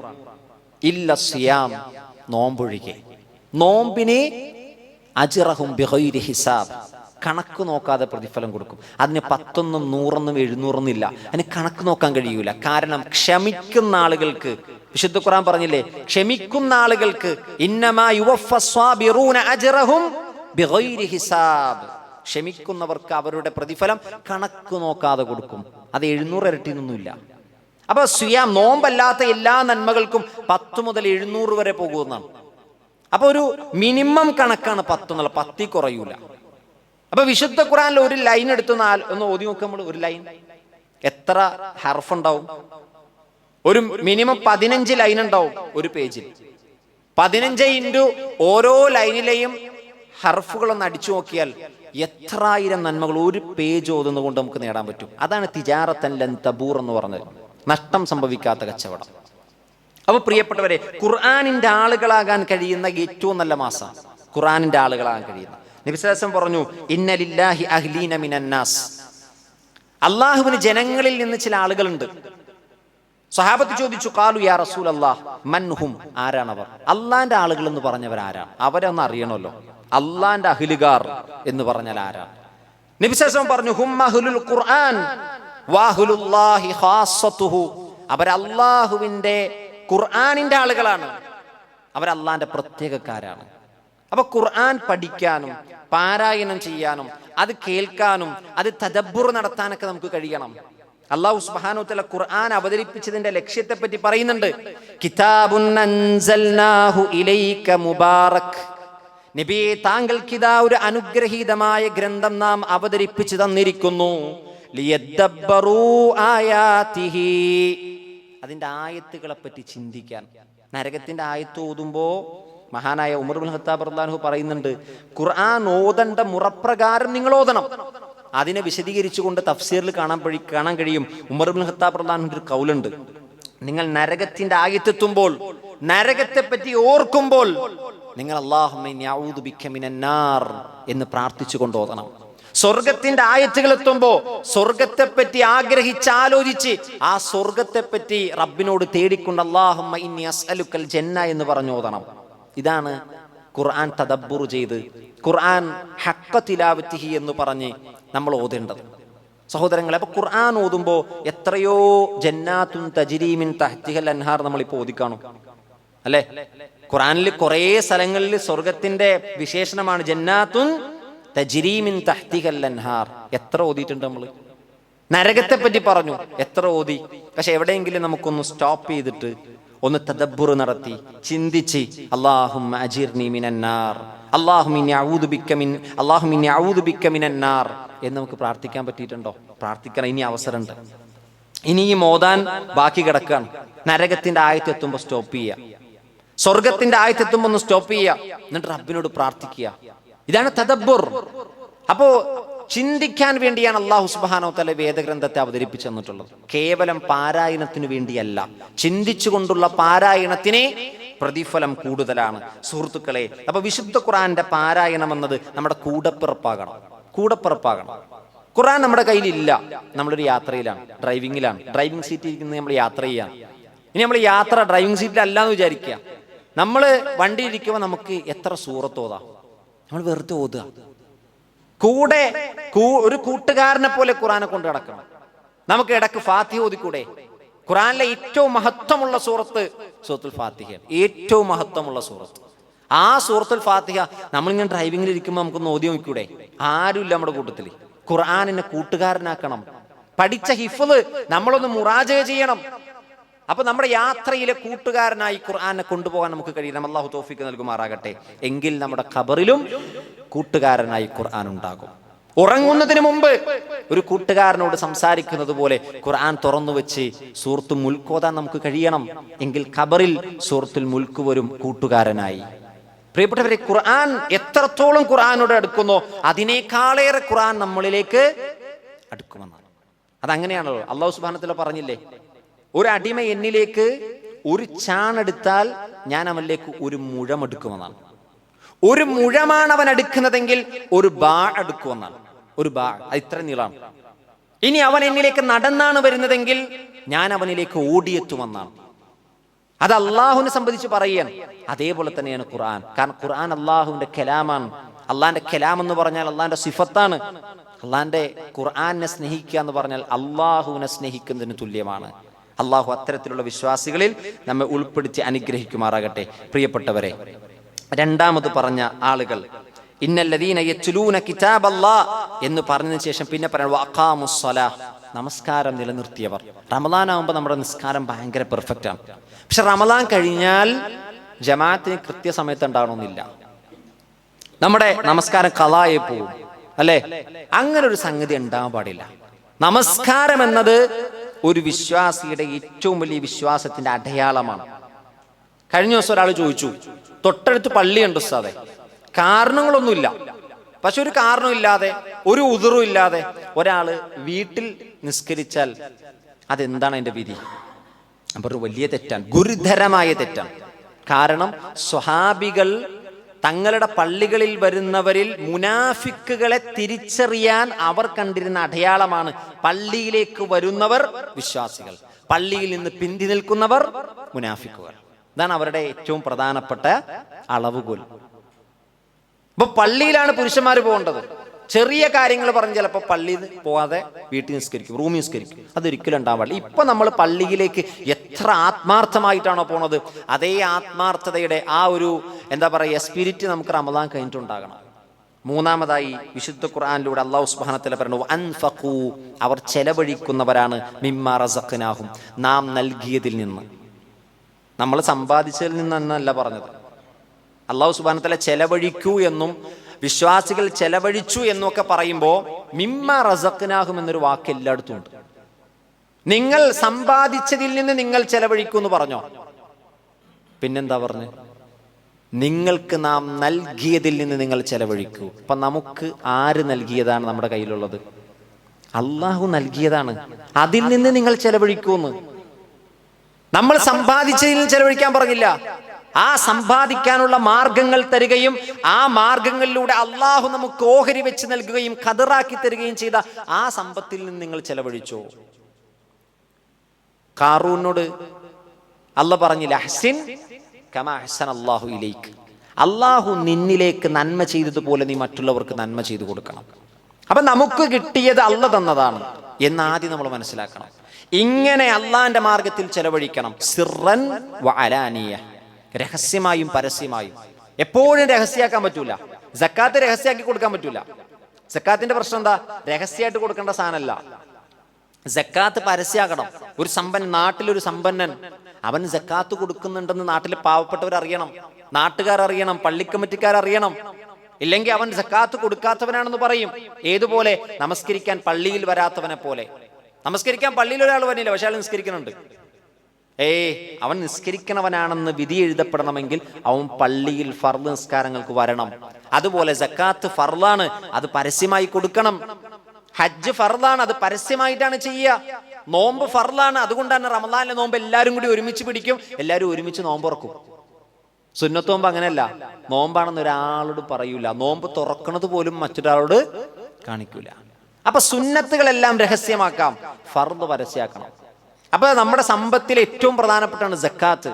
ഇല്ല സിയാം, നോമ്പൊഴികെ. നോമ്പിനെ അജ്റഹും ബിഗൈരി ഹിസാബ്. കണക്ക് നോക്കാതെ പ്രതിഫലം കൊടുക്കും. അതിന് 10 100 700 ഇല്ല, അതിന് കണക്ക് നോക്കാൻ കഴിയൂല. കാരണം ക്ഷമിക്കുന്ന ആളുകൾക്ക്, വിശുദ്ധ ഖുർആൻ പറഞ്ഞില്ലേ, ക്ഷമിക്കുന്ന ആളുകൾക്ക് ഇന്നമാ യുവഫസ്വാബിറൂന അജ്റഹും ബിഗൈരി ഹിസാബ്. ക്ഷമിക്കുന്നവർക്ക് അവരുടെ പ്രതിഫലം കണക്ക് നോക്കാതെ കൊടുക്കും. അത് 700 ഇരട്ടിയൊന്നുമില്ല. അപ്പൊ സിയാം, നോമ്പല്ലാത്ത എല്ലാ നന്മകൾക്കും 10 മുതൽ 700 വരെ പോകുന്നതാണ്. അപ്പൊ ഒരു മിനിമം കണക്കാണ് 10 എന്നുള്ള, 10 കുറയൂല. അപ്പൊ വിശുദ്ധ ഖുർആനിൽ ഒരു ലൈൻ എടുത്ത് ഒന്ന് ഓതി നോക്കുക നമ്മൾ. ഒരു ലൈൻ എത്ര ഹർഫ് ഉണ്ടാവും? ഒരു മിനിമം 15 ലൈൻ ഉണ്ടാവും ഒരു പേജിൽ. 15 ഇൻറ്റു ഓരോ ലൈനിലെയും ഹർഫുകളൊന്ന് അടിച്ചു നോക്കിയാൽ എത്രായിരം നന്മകൾ ഒരു പേജ് ഓതുന്നത് കൊണ്ട് നമുക്ക് നേടാൻ പറ്റും. അതാണ് തിജാറത്തൻ ലൻ തബൂർ എന്ന് പറഞ്ഞത്, നഷ്ടം സംഭവിക്കാത്ത കച്ചവടം. അപ്പൊ പ്രിയപ്പെട്ടവരെ, ഖുർആനിന്റെ ആളുകളാകാൻ കഴിയുന്ന ഏറ്റവും നല്ല മാസം ഖുർആനിന്റെ ആളുകളാകാൻ കഴിയുന്ന. നബി സല്ലല്ലാഹു അലൈഹി വസല്ലം പറഞ്ഞു, ഇന്ന ലില്ലാഹി അഹ്ലീന മിനന്നാസ്. അള്ളാഹുവിന് ജനങ്ങളിൽ നിന്ന് ചില ആളുകളുണ്ട്. സ്വഹാബത്ത് ചോദിച്ചു, ഖാലു യാ റസൂലല്ലാഹ് മൻഹും, ആരാണവർ? അള്ളാന്റെ ആളുകൾ എന്ന് പറഞ്ഞവർ ആരാണ്? അവരൊന്ന് അറിയണമല്ലോ. അള്ളാന്റെ അഹ്ലുകാർ എന്ന് പറഞ്ഞാൽ ആരാണ്? നബി സല്ലല്ലാഹു അലൈഹി വസല്ലം പറഞ്ഞു, ഹും അഹ്ലുൽ ഖുർആൻ വഅഹ്ലുല്ലാഹി ഖാസ്സതുഹു. അവർ അള്ളാഹുവിന്റെ ഖുർആനിന്റെ ആളുകളാണ്, അവർ അള്ളാന്റെ പ്രത്യേകക്കാരാണ്. അപ്പൊ ഖുർആൻ പഠിക്കാനും പാരായണം ചെയ്യാനും അത് കേൾക്കാനും അത് തദബ്ബുർ നടത്താനൊക്കെ നമുക്ക് കഴിയണം. അല്ലാഹു സുബ്ഹാനഹു വ തആല ഖുർആൻ അവതരിപ്പിച്ചതിന്റെ ലക്ഷ്യത്തെ പറ്റി പറയുന്നുണ്ട്. കിതാബുൻ അൻസൽനാഹു ഇലൈക മുബാറക്. നബിയെ, താങ്കൾക്കിതാ ഒരു അനുഗ്രഹീതമായ ഗ്രന്ഥം നാം അവതരിപ്പിച്ചു തന്നിരിക്കുന്നു. ലിയദ്ദബ്ബറൂ ആയാതിഹി. അതിന്റെ ആയത്തുകളെ പറ്റി ചിന്തിക്കാൻ. നരകത്തിന്റെ ആയത്ത് ഓതുമ്പോ മഹാനായ ഉമർ ഇബ്നുൽ ഖത്താബ് റളിയല്ലാഹു അൻഹു പറയുന്നുണ്ട്, ഖുർആൻ ഓതേണ്ട മുറപ്രകാരം നിങ്ങൾ ഓതണം. അതിനെ വിശദീകരിച്ചുകൊണ്ട് തഫ്സീറിൽ കാണാൻ കഴിയും. ഉമർ ഇബ്നുൽ ഖത്താബ് റളിയല്ലാഹു അൻഹു ഒരു കൗലുണ്ട്, നിങ്ങൾ നരകത്തിന്റെ ആയത്തെത്തുമ്പോൾ, നരകത്തെ പറ്റി ഓർക്കുമ്പോൾ നിങ്ങൾ അല്ലാഹുമ്മ ഇന്നി അഊദു ബിക മിനന്നാർ എന്ന് പ്രാർത്ഥിച്ചുകൊണ്ട് ഓതണം. സ്വർഗത്തിന്റെ ആയത്തുകൾ എത്തുമ്പോ സ്വർഗത്തെ പറ്റി ആഗ്രഹിച്ച് ആലോചിച്ച് ആ സ്വർഗത്തെ പറ്റി റബ്ബിനോട് തേടിക്കൊണ്ട് അല്ലാഹുമ്മ ഇന്നി അസ്അലുക്കൽ ജന്ന എന്ന് പറഞ്ഞു ഓതണം. ഇതാണ് ഖുർആൻ തദബ്ബുർ ചെയ്ത്, ഖുർആൻ ഹഖ്ഖ തിലാവത്തിഹി എന്ന് പറഞ്ഞ് നമ്മൾ ഓതേണ്ടത്. സഹോദരങ്ങളെ, അപ്പൊ ഖുർആൻ ഓതുമ്പോ എത്രയോ ജന്നാത്തുൻ തജ്രി മിൻ തഹ്തിഹൽ അൻഹാർ നമ്മളിപ്പോ ഓതിക്കാണും അല്ലെ? ഖുർആനിൽ കുറെ സ്ഥലങ്ങളിൽ സ്വർഗത്തിന്റെ വിശേഷണമാണ് ജന്നാത്തുൻ തജ്രി മിൻ തഹ്തിഹൽ അൻഹാർ. എത്ര ഓതിയിട്ടുണ്ട് നമ്മള്? നരകത്തെ പറ്റി പറഞ്ഞു, എത്ര ഓതി. പക്ഷെ എവിടെയെങ്കിലും നമുക്കൊന്ന് സ്റ്റോപ്പ് ചെയ്തിട്ട് ഒന്ന് തദബ്ബുർ നടത്തി ചിന്തിച്ച് അല്ലാഹുമ്മ അജിർനി മിനന്നാർ, അല്ലാഹുമ്മ ഇന്നി അഊദു ബിക മിനന്നാർ എന്ന് നമുക്ക് പ്രാർത്ഥിക്കാൻ പറ്റിയിട്ടുണ്ടോ? പ്രാർത്ഥിക്കണം. ഇനി അവസരമുണ്ട്. ഇനിയും ഓതാൻ ബാക്കി കിടക്കുകയാണ്. നരകത്തിന്റെ ആയത്തെത്തുമ്പോൾ സ്റ്റോപ്പ് ചെയ്യുക, സ്വർഗത്തിന്റെ ആയത്തെത്തുമ്പോൾ ഒന്ന് സ്റ്റോപ്പ് ചെയ്യുക, എന്നിട്ട് റബ്ബിനോട് പ്രാർത്ഥിക്കുക. ഇതാണ് തദബ്ബുർ. അപ്പോ ചിന്തിക്കാൻ വേണ്ടിയാണ് അല്ലാഹു സുബ്ഹാനഹു വ തആല വേദഗ്രന്ഥത്തെ അവതരിപ്പിച്ചു തന്നിട്ടുള്ളത്. കേവലം പാരായണത്തിന് വേണ്ടിയല്ല, ചിന്തിച്ചുകൊണ്ടുള്ള പാരായണത്തിന് പ്രതിഫലം കൂടുതലാണ് സുഹൃത്തുക്കളെ. അപ്പൊ വിശുദ്ധ ഖുർആന്റെ പാരായണം എന്നത് നമ്മുടെ കൂടപ്പിറപ്പാകണം. ഖുർആൻ നമ്മുടെ കയ്യിലില്ല, നമ്മളൊരു യാത്രയിലാണ്, ഡ്രൈവിംഗ് സീറ്റിൽ ഇരിക്കുന്നത് നമ്മൾ യാത്ര ചെയ്യാം. ഇനി നമ്മൾ യാത്ര ഡ്രൈവിംഗ് സീറ്റിലല്ലാന്ന് വിചാരിക്കുക. നമ്മൾ വണ്ടി ഇരിക്കുമ്പോൾ നമുക്ക് എത്ര സൂറത്ത് ഓതാം, നമ്മൾ വെറുതെ ഓതുക. കൂടെ ഒരു കൂട്ടുകാരനെ പോലെ ഖുർആനെ കൊണ്ട് നടക്കണം. നമുക്ക് ഇടക്ക് ഫാത്തിഹ ഓതിക്കൂടെ? ഖുർആനിലെ ഏറ്റവും മഹത്വമുള്ള സൂറത്തുൽ ഫാത്തിഹയാണ്. ഏറ്റവും മഹത്വമുള്ള സൂറത്ത് ആ സൂറത്തുൽ ഫാത്തിഹ നമ്മളിങ്ങനെ ഡ്രൈവിംഗിൽ ഇരിക്കുമ്പോൾ നമുക്കൊന്ന് ഓതി നോക്കൂടെ? ആരുമില്ല നമ്മുടെ കൂട്ടത്തിൽ. ഖുർആനിനെ കൂട്ടുകാരനാക്കണം. പഠിച്ച ഹിഫ്ള് നമ്മളൊന്ന് മുറാജഅ ചെയ്യണം. അപ്പൊ നമ്മുടെ യാത്രയിലെ കൂട്ടുകാരനായി ഖുർആനെ കൊണ്ടുപോകാൻ നമുക്ക് കഴിയണം. അല്ലാഹു തൗഫീഖ് നൽകുമാറാകട്ടെ. എങ്കിൽ നമ്മുടെ ഖബറിലും കൂട്ടുകാരനായി ഖുർആൻ ഉണ്ടാകും. ഉറങ്ങുന്നതിന് മുമ്പ് ഒരു കൂട്ടുകാരനോട് സംസാരിക്കുന്നത് പോലെ ഖുർആൻ തുറന്നു വെച്ച് സൂറത്തുൽ മുൽക്ക് ഓതാൻ നമുക്ക് കഴിയണം. എങ്കിൽ ഖബറിൽ സൂറത്തുൽ മുൽക്ക് വരും കൂട്ടുകാരനായി. പ്രിയപ്പെട്ടവരെ, ഖുർആൻ എത്രത്തോളം ഖുർആനോട് അടുക്കുന്നോ അതിനേക്കാളേറെ ഖുർആൻ നമ്മളിലേക്ക് അടുക്കുമെന്നാണ്. അതങ്ങനെയാണല്ലോ. അല്ലാഹു സുബ്ഹാനഹു വ തആല പറഞ്ഞില്ലേ, ഒരു അടിമ എന്നിലേക്ക് ഒരു ചാണെടുത്താൽ ഞാൻ അവനിലേക്ക് ഒരു മുഴം എടുക്കുമെന്നാണ്. ഒരു മുഴമാണ് അവൻ എടുക്കുന്നതെങ്കിൽ ഒരു ബാ എടുക്കുമെന്നാണ്. ഒരു ബാ ഇത്ര നീളമാണ്. ഇനി അവൻ എന്നിലേക്ക് നടന്നാണ് വരുന്നതെങ്കിൽ ഞാൻ അവനിലേക്ക് ഓടിയെത്തുമെന്നാണ്. അത് അള്ളാഹുവിനെ സംബന്ധിച്ച് പറയാൻ. അതേപോലെ തന്നെയാണ് ഖുർആൻ. കാരണം ഖുർആൻ അള്ളാഹുവിന്റെ കലാമാണ്. അള്ളാന്റെ കലാം എന്ന് പറഞ്ഞാൽ അള്ളാന്റെ സിഫത്താണ്. അള്ളാന്റെ ഖുർആനെ സ്നേഹിക്കുക എന്ന് പറഞ്ഞാൽ അള്ളാഹുവിനെ സ്നേഹിക്കുന്നതിന് തുല്യമാണ്. അള്ളാഹു അത്തരത്തിലുള്ള വിശ്വാസികളിൽ നമ്മെ ഉൾപ്പെടുത്തി അനുഗ്രഹിക്കുമാറാകട്ടെ. പ്രിയപ്പെട്ടവരെ, രണ്ടാമത് പറഞ്ഞ ആളുകൾ ഇന്നല്ലദീന യത്ലൂന കിതാബല്ലാഹ് എന്ന് പറഞ്ഞതിന് ശേഷം പിന്നെ പറയാം വഅഖാമുസ്സലാഹ്, നമസ്കാരം നിലനിർത്തിയവർ. റമദാൻ ആകുമ്പോൾ നമ്മുടെ നിസ്കാരം ഭയങ്കര പെർഫെക്റ്റ് ആണ്. പക്ഷെ റമദാൻ കഴിഞ്ഞാൽ ജമാഅത്തിന് കൃത്യസമയത്ത് ഉണ്ടാകണമെന്നില്ല. നമ്മുടെ നമസ്കാരം ഖളായി പോകും, അല്ലേ? അങ്ങനെ ഒരു സംഗതി ഉണ്ടാകാൻ പാടില്ല. നമസ്കാരം എന്നത് ഒരു വിശ്വാസിയുടെ ഏറ്റവും വലിയ വിശ്വാസത്തിന്റെ അടയാളമാണ്. കഴിഞ്ഞ ദിവസം ഒരാൾ ചോദിച്ചു, തൊട്ടടുത്ത് പള്ളിയുണ്ട് ഉസ്താദേ, കാരണങ്ങളൊന്നുമില്ല, പക്ഷെ ഒരു കാരണമില്ലാതെ ഒരു ഉദറും ഇല്ലാതെ ഒരാള് വീട്ടിൽ നിസ്കരിച്ചാൽ അതെന്താണ് അതിന്റെ വിധി? അപ്പൊ ഒരു വലിയ തെറ്റാണ്, ഗുരുതരമായ തെറ്റാണ്. കാരണം സ്വഹാബികൾ തങ്ങളുടെ പള്ളികളിൽ വരുന്നവരിൽ മുനാഫിക്കുകളെ തിരിച്ചറിയാൻ അവർ കണ്ടിരുന്ന അടയാളമാണ് പള്ളിയിലേക്ക് വരുന്നവർ വിശ്വാസികൾ, പള്ളിയിൽ നിന്ന് പിന്തി നിൽക്കുന്നവർ മുനാഫിക്കുകൾ. ഇതാണ് അവരുടെ ഏറ്റവും പ്രധാനപ്പെട്ട അളവുകോൽ. അപ്പൊ പള്ളിയിലാണ് പുരുഷന്മാർ പോകേണ്ടത്. ചെറിയ കാര്യങ്ങൾ പറഞ്ഞ് ചിലപ്പോൾ പള്ളിയിൽ പോകാതെ വീട്ടിൽ നിസ്കരിക്കും, റൂമിൽ നിസ്കരിക്കും. അതൊരിക്കലും ഉണ്ടാവാൻ പാടില്ല. ഇപ്പൊ നമ്മൾ പള്ളിയിലേക്ക് എത്ര ആത്മാർത്ഥമായിട്ടാണോ പോണത്, അതേ ആത്മാർത്ഥതയുടെ ആ ഒരു എന്താ പറയുക സ്പിരിറ്റ് നമുക്ക് റമദാൻ കഴിഞ്ഞിട്ടുണ്ടാകണം. മൂന്നാമതായി വിശുദ്ധ ഖുർആനിലൂടെ അല്ലാഹു സുബ്ഹാനഹു വ തആല പറഞ്ഞു അൻഫഖൂ, അവർ ചെലവഴിക്കുന്നവരാണ് മിമ്മാ റസഖ്നാഹും, നാം നൽകിയതിൽ നിന്ന്. നമ്മൾ സമ്പാദിച്ചതിൽ നിന്നല്ല പറഞ്ഞത്. അല്ലാഹു സുബ്ഹാനഹു വ തആല ചെലവഴിക്കൂ എന്നും വിശ്വാസികൾ ചെലവഴിച്ചു എന്നൊക്കെ പറയുമ്പോൾ മിമ്മാ റസഖ്നാഹും എന്നൊരു വാക്ക് എല്ലായിടത്തും ഉണ്ട്. നിങ്ങൾ സമ്പാദിച്ചതിൽ നിന്ന് നിങ്ങൾ ചെലവഴിക്കൂ എന്ന് പറഞ്ഞോ? പിന്നെന്താ പറഞ്ഞു? നിങ്ങൾക്ക് നാം നൽകിയതിൽ നിന്ന് നിങ്ങൾ ചെലവഴിക്കൂ. അപ്പൊ നമുക്ക് ആര് നൽകിയതാണ് നമ്മുടെ കയ്യിലുള്ളത്? അള്ളാഹു നൽകിയതാണ്. അതിൽ നിന്ന് നിങ്ങൾ ചെലവഴിക്കൂന്ന്. നമ്മൾ സമ്പാദിച്ചതിൽ നിന്ന് ചെലവഴിക്കാൻ പറഞ്ഞില്ല. ആ സമ്പാദിക്കാനുള്ള മാർഗങ്ങൾ തരികയും ആ മാർഗങ്ങളിലൂടെ അള്ളാഹു നമുക്ക് ഓഹരി വെച്ച് നൽകുകയും ഖദറാക്കി തരികയും ചെയ്ത ആ സമ്പത്തിൽ നിന്ന് നിങ്ങൾ ചെലവഴിച്ചോ? ഖാറൂനോട് അല്ലാഹു പറഞ്ഞില്ല അഹ്സിൻ കമാ അഹ്സന അല്ലാഹു ഇലൈക്, അള്ളാഹു നിന്നിലേക്ക് നന്മ ചെയ്തതുപോലെ നീ മറ്റുള്ളവർക്ക് നന്മ ചെയ്തു കൊടുക്കണം. അപ്പൊ നമുക്ക് കിട്ടിയത് അള്ളാഹു തന്നതാണ് എന്നാദ്യം നമ്മൾ മനസ്സിലാക്കണം. ഇങ്ങനെ അള്ളാന്റെ മാർഗത്തിൽ ചെലവഴിക്കണം. സിർറൻ വ അലാനിയ, രഹസ്യമായും പരസ്യമായും. എപ്പോഴും രഹസ്യമാക്കാൻ പറ്റൂല. സക്കാത്ത് രഹസ്യമാക്കി കൊടുക്കാൻ പറ്റൂല. സക്കാത്തിന്റെ പ്രശ്നം എന്താ? രഹസ്യമായിട്ട് കൊടുക്കേണ്ട സാധനമല്ല. സക്കാത്ത് പരസ്യമാക്കണം. ഒരു സമ്പന്നൻ, നാട്ടിലൊരു സമ്പന്നൻ, അവൻ സക്കാത്ത് കൊടുക്കുന്നുണ്ടെന്ന് നാട്ടിലെ പാവപ്പെട്ടവർ അറിയണം, നാട്ടുകാർ അറിയണം, പള്ളിക്കമ്മിറ്റിക്കാർ അറിയണം. ഇല്ലെങ്കിൽ അവൻ സക്കാത്ത് കൊടുക്കാത്തവനാണെന്ന് പറയും. ഏതുപോലെ? നമസ്കരിക്കാൻ പള്ളിയിൽ വരാത്തവനെ പോലെ. നമസ്കരിക്കാൻ പള്ളിയിൽ ഒരാൾ വന്നില്ല, പക്ഷെ അയാൾ നിസ്കരിക്കുന്നുണ്ട്. അവൻ നിസ്കരിക്കണവനാണെന്ന് വിധി എഴുതപ്പെടണമെങ്കിൽ അവൻ പള്ളിയിൽ ഫർള് നിസ്കാരങ്ങൾക്ക് വരണം. അതുപോലെ സക്കാത്ത് ഫർളാണ്, അത് പരസ്യമായി കൊടുക്കണം. ഹജ്ജ് ഫർളാണ്, അത് പരസ്യമായിട്ടാണ് ചെയ്യുക. നോമ്പ് ഫർളാണ്, അതുകൊണ്ടാണ് റമദാനിലെ നോമ്പ് എല്ലാവരും കൂടി ഒരുമിച്ച് പിടിക്കും, എല്ലാവരും ഒരുമിച്ച് നോമ്പ് തുറക്കും. സുന്നത്ത് നോമ്പ് അങ്ങനെയല്ല. നോമ്പാണെന്ന് ഒരാളോട് പറയൂല, നോമ്പ് തുറക്കണത് പോലും മറ്റൊരാളോട് കാണിക്കൂല. അപ്പൊ സുന്നത്തുകളെല്ലാം രഹസ്യമാക്കാം, ഫർള് പരസ്യമാക്കണം. അപ്പൊ നമ്മുടെ സമ്പത്തിൽ ഏറ്റവും പ്രധാനപ്പെട്ടാണ് സക്കാത്ത്.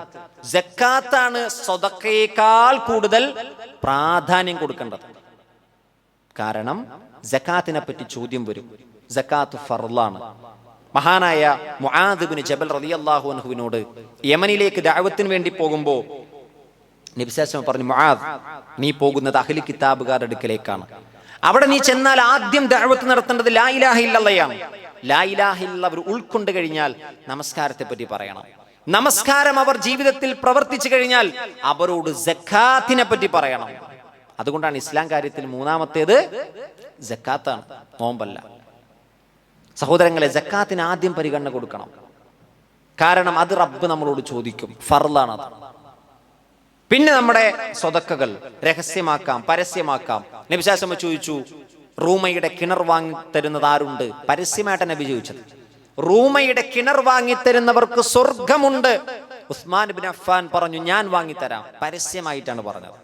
സക്കാത്താണ് സ്വതക്കയേക്കാൾ കൂടുതൽ പ്രാധാന്യം കൊടുക്കേണ്ടത്. കാരണം സക്കാത്തിനെ പറ്റി ചോദ്യം വരും. സക്കാത്ത് ഫർളാണ്. മഹാനായ മുആദ് ഇബ്നു ജബൽ റളിയല്ലാഹു അൻഹുവിനോട് യമനിലേക്ക് ദഅവത്തിന് വേണ്ടി പോകുമ്പോൾ നബി സല്ലല്ലാഹു അലൈഹി വസല്ലം പറഞ്ഞു, മുആദ്, നീ പോകുന്നത് അഹ്ലി കിതാബുകാരുടെ അടുക്കലേക്കാണ്. അവിടെ നീ ചെന്നാൽ ആദ്യം ദഅവത്ത് നടത്തേണ്ടത് ലാ ഇലാഹ ഇല്ലല്ലാഹയാണ്. ലാ ഇലാഹ ഇല്ലല്ലാഹ് അവർ ഉൾക്കൊണ്ട് കഴിഞ്ഞാൽ നമസ്കാരത്തെ പറ്റി പറയണം. നമസ്കാരം അവർ ജീവിതത്തിൽ പ്രവർത്തിച്ചു കഴിഞ്ഞാൽ അവരോട് സക്കാത്തിനെ പറ്റി പറയണം. അതുകൊണ്ടാണ് ഇസ്ലാം കാര്യത്തിൽ മൂന്നാമത്തേത് സക്കാത്താണ്, നോമ്പല്ല. സഹോദരങ്ങളെ, സക്കാത്തിന് ആദ്യം പരിഗണന കൊടുക്കണം. കാരണം അത് റബ്ബ് നമ്മളോട് ചോദിക്കും, ഫർളാണ് അത്. പിന്നെ നമ്മുടെ സ്വതക്കകൾ രഹസ്യമാക്കാം, പരസ്യമാക്കാം. നബി സല്ലല്ലാഹു അലൈഹി വസല്ലം ചോദിച്ചു, റൂമയുടെ കിണർ വാങ്ങി തരുന്നത് ആരുണ്ട്? പരസ്യമായിട്ട് നബി ചോദിച്ചത്. റൂമയുടെ കിണർ വാങ്ങിത്തരുന്നവർക്ക് സ്വർഗമുണ്ട്. ഉസ്മാൻ ഇബ്നു അഫ്ഫാൻ പറഞ്ഞു, ഞാൻ വാങ്ങിത്തരാം. പരസ്യമായിട്ടാണ് പറഞ്ഞത്.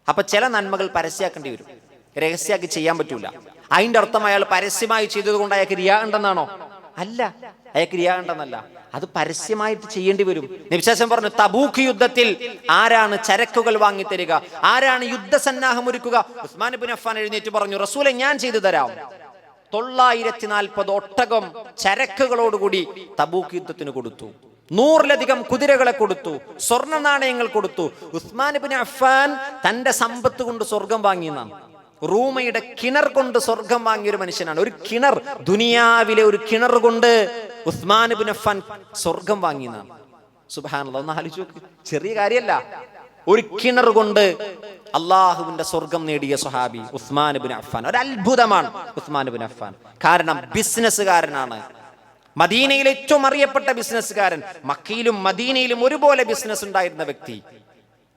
അപ്പൊ ചില നന്മകൾ പരസ്യമാക്കേണ്ടി വരും, രഹസ്യമാക്കി ചെയ്യാൻ പറ്റൂല. അതിന്റെ അർത്ഥം അയാൾ പരസ്യമായി ചെയ്തത് കൊണ്ട് അയാൾക്ക് റിയാ ഉണ്ടെന്നാണോ? അല്ല, അയാൾക്ക് റിയാ ഉണ്ടെന്നല്ല, അത് പരസ്യമായിട്ട് ചെയ്യേണ്ടി വരും. നബി സല്ലല്ലാഹു പറഞ്ഞു, തബൂക്ക് യുദ്ധത്തിൽ ആരാണ് ചരക്കുകൾ വാങ്ങിത്തരിക, ആരാണ് യുദ്ധസന്നാഹം ഒരുക്കുക? ഉസ്മാൻ ഇബ്നു അഫ്ഫാൻ എഴുന്നേറ്റ് പറഞ്ഞു, റസൂലെ ഞാൻ ചെയ്തു തരാം. 940 ഒട്ടകം ചരക്കുകളോടുകൂടി തബൂക്ക് യുദ്ധത്തിന് കൊടുത്തു. 100-ലധികം കുതിരകളെ കൊടുത്തു, സ്വർണ്ണ നാണയങ്ങൾ കൊടുത്തു. ഉസ്മാൻ ഇബ്നു അഫ്ഫാൻ തന്റെ സമ്പത്ത് കൊണ്ട് സ്വർഗം വാങ്ങിയെന്നാണ്. റൂമയുടെ കിണർ കൊണ്ട് സ്വർഗം വാങ്ങിയ ഒരു മനുഷ്യനാണ്. ഒരു കിണർ, ദുനിയാവിലെ ഒരു കിണർ കൊണ്ട് ഉസ്മാൻ ഇബ്നു അഫ്ഫാൻ സ്വർഗം വാങ്ങിയെന്നാണ്. സുബ്ഹാനല്ലാഹ്, ഒന്ന് ആലോചിച്ച് നോക്ക്. ചെറിയ കാര്യമല്ല. ഒരു കിണർ കൊണ്ട് അള്ളാഹുവിന്റെ സ്വർഗം നേടിയ സ്വഹാബി ഉസ്മാൻ ഇബ്നു അഫ്ഫാൻ. ഒരു അത്ഭുതമാണ് ഉസ്മാൻ ഇബ്നു അഫ്ഫാൻ. കാരണം ബിസിനസ്സുകാരനാണ്, മദീനയിലെ ഏറ്റവും അറിയപ്പെട്ട ബിസിനസ്സുകാരൻ. മക്കയിലും മദീനയിലും ഒരുപോലെ ബിസിനസ് ഉണ്ടായിരുന്ന വ്യക്തി.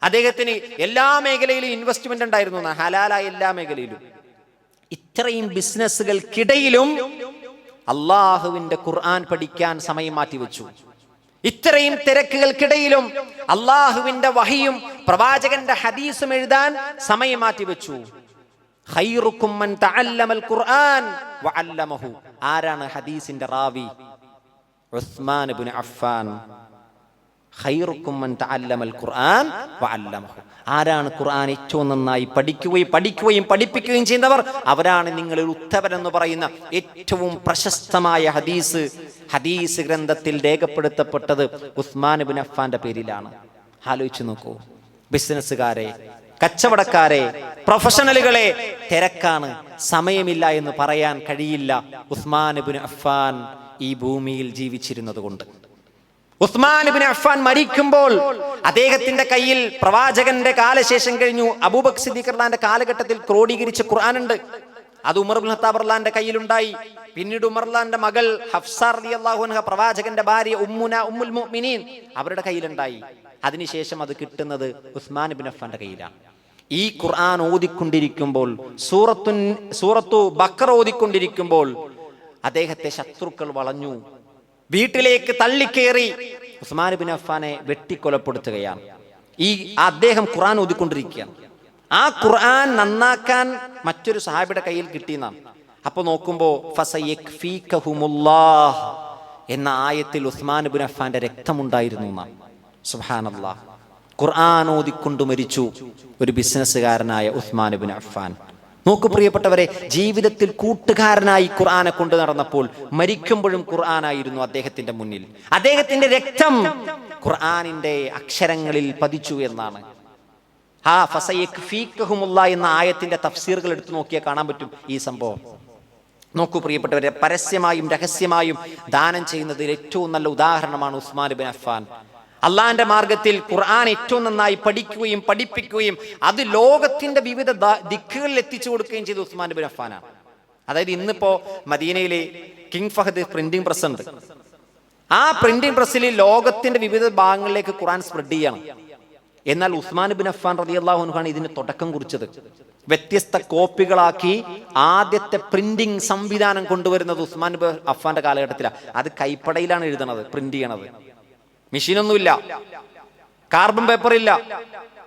അദ്ദേഹത്തിന് എല്ലാ മേഖലയിലും ഇൻവെസ്റ്റ്മെന്റ് ഉണ്ടായിരുന്നു, ഹലാലായ എല്ലാ മേഖലയിലും. ഇത്രയും ബിസിനസ്സുകൾക്കിടയിലും അള്ളാഹുവിന്റെ ഖുർആൻ പഠിക്കാൻ സമയം മാറ്റിവെച്ചു. ഇത്രയും തിരക്കുകൾക്കിടയിലും അള്ളാഹുവിന്റെ വഹിയും പ്രവാചകന്റെ ഹദീസും എഴുതാൻ സമയം മാറ്റിവെച്ചു. ഖൈറുക്കും മൻ തഅല്ലമൽ ഖുർആൻ വഅല്ലമഹു. ആരാണ് ഹദീസിന്റെ റാവി? ഉസ്മാൻ ഇബ്നു അഫ്ഫാൻ. ഖൈറുക്കും മൻ തഅല്ലമൽ ഖുർആൻ വഅല്ലമഹു. ആരാണ് ഖുർആൻ ഏറ്റവും നന്നായി പഠിക്കുകയും പഠിപ്പിക്കുകയും ചെയ്യുന്നവർ? അവരാണ് നിങ്ങളിൽ ഉത്തമരെന്ന് പറയുന്ന ഏറ്റവും പ്രശസ്തമായ ഹദീസ് ഗ്രന്ഥത്തിൽ രേഖപ്പെടുത്തപ്പെട്ടത് ഉസ്മാൻ ഇബ്നു അഫ്ഫാന്റെ പേരിലാണ്. ആലോചിച്ചു നോക്കൂ. ബിസിനസ്സുകാരെ, കച്ചവടക്കാരെ, പ്രൊഫഷണലുകളെ തിരക്കാണ്, സമയമില്ല എന്ന് പറയാൻ കഴിയില്ല ഉസ്മാൻ ഇബ്നു അഫ്ഫാൻ ഈ ഭൂമിയിൽ ജീവിച്ചിരുന്നത് കൊണ്ട്. ഉസ്മാൻ ഇബ്നു അഫ്ഫാൻ മരിക്കുമ്പോൾ അദ്ദേഹത്തിന്റെ കയ്യിൽ പ്രവാചകന്റെ കാലശേഷം കഴിഞ്ഞു അബൂബക്കർ സിദ്ദീഖ് റളിയല്ലാഹുവിന്റെ കാലഘട്ടത്തിൽ ക്രോഡീകരിച്ച ഖുർആനുണ്ട്. അത് ഉമർ ഇബ്നു ഖത്താബ് റളിയല്ലാഹുവിന്റെ കയ്യിലുണ്ടായി. പിന്നീട് ഉമർ റളിയല്ലാഹുവിന്റെ മകൾ ഹഫ്സ റളിയല്ലാഹു അൻഹ, പ്രവാചകന്റെ ഭാര്യ ഉമ്മുൽ മുഅ്മിനീൻ, അവരുടെ കയ്യിലുണ്ടായി. അതിനുശേഷം അത് കിട്ടുന്നത് ഉസ്മാൻ ഇബ്നു അഫ്ഫാന്റെ കയ്യിലാണ്. ഈ ഖുർആൻ ഓതിക്കൊണ്ടിരിക്കുമ്പോൾ, സൂറത്തു ബഖറ ഓതിക്കൊണ്ടിരിക്കുമ്പോൾ അദ്ദേഹത്തെ ശത്രുക്കൾ വളഞ്ഞു, വീട്ടിലേക്ക് തള്ളിക്കേറി ഉസ്മാൻ ഇബ്നു അഫ്ഫാനെ വെട്ടിക്കൊലപ്പെടുത്തുകയാണ്. അദ്ദേഹം ഖുർആൻ ഓതിക്കൊണ്ടിരിക്കുകയാണ്. ആ ഖുർആൻ നന്നാക്കാൻ മറ്റൊരു സഹാബിയുടെ കയ്യിൽ കിട്ടിയെന്നാണ്. അപ്പൊ നോക്കുമ്പോ ഫസയക്ഫീകഹുമുല്ലാഹ് എന്ന ആയത്തിൽ ഉസ്മാൻ ഇബ്നു അഫ്ഫാന്റെ രക്തമുണ്ടായിരുന്നു എന്നാണ്. സുബ്ഹാനല്ലാഹ്. ഖുർആൻ ഓതിക്കൊണ്ട് മരിച്ചു ഒരു ബിസിനസ്സുകാരനായ ഉസ്മാൻ ഇബ്നു അഫ്ഫാൻ. നോക്കൂ പ്രിയപ്പെട്ടവരെ, ജീവിതത്തിൽ കൂട്ടുകാരനായി ഖുർആനെ കൊണ്ടു നടന്നപ്പോൾ മരിക്കുമ്പോഴും ഖുർആനായിരുന്നു അദ്ദേഹത്തിന്റെ മുന്നിൽ. അദ്ദേഹത്തിന്റെ രക്തം ഖുർആനിന്റെ അക്ഷരങ്ങളിൽ പതിച്ചു എന്നാണ്. ആ ഫസയക്ഫീകഹുമുല്ലാഹ് എന്ന ആയത്തിന്റെ തഫ്സീറുകൾ എടുത്തു നോക്കിയാൽ കാണാൻ പറ്റും ഈ സംഭവം. നോക്കൂ പ്രിയപ്പെട്ടവരെ, പരസ്യമായും രഹസ്യമായും ദാനം ചെയ്യുന്നതിൽ ഏറ്റവും നല്ല ഉദാഹരണമാണ് ഉസ്മാൻ ഇബ്നു അഫ്ഫാൻ. അള്ളാന്റെ മാർഗത്തിൽ ഖുർആൻ ഏറ്റവും നന്നായി പഠിക്കുകയും പഠിപ്പിക്കുകയും അത് ലോകത്തിന്റെ വിവിധ ദിക്കുകളിൽ എത്തിച്ചു കൊടുക്കുകയും ചെയ്ത ഉസ്മാൻ ഇബ്നു അഫ്ഫാനാണ്. അതായത് ഇന്നിപ്പോ മദീനയിലെ കിങ് ഫഹദ് പ്രിന്റിംഗ് പ്രസ് ഉണ്ട്. ആ പ്രിന്റിംഗ് പ്രസ്സിൽ ലോകത്തിന്റെ വിവിധ ഭാഗങ്ങളിലേക്ക് ഖുർആൻ സ്പ്രെഡ് ചെയ്യണം. എന്നാൽ ഉസ്മാൻ ഇബ്നു അഫ്ഫാൻ റളിയല്ലാഹു അൻഹു ആണ് ഇതിന് തുടക്കം കുറിച്ചത്. വ്യത്യസ്ത കോപ്പികളാക്കി ആദ്യത്തെ പ്രിന്റിംഗ് സംവിധാനം കൊണ്ടുവരുന്നത് ഉസ്മാൻ ഇബ്നു അഫ്ഫാന്റെ കാലഘട്ടത്തിലാണ്. അത് കൈപ്പടയിലാണ് എഴുതണത്, പ്രിന്റ് ചെയ്യണത്. മെഷീനൊന്നുമില്ല, കാർബൺ പേപ്പർ ഇല്ല,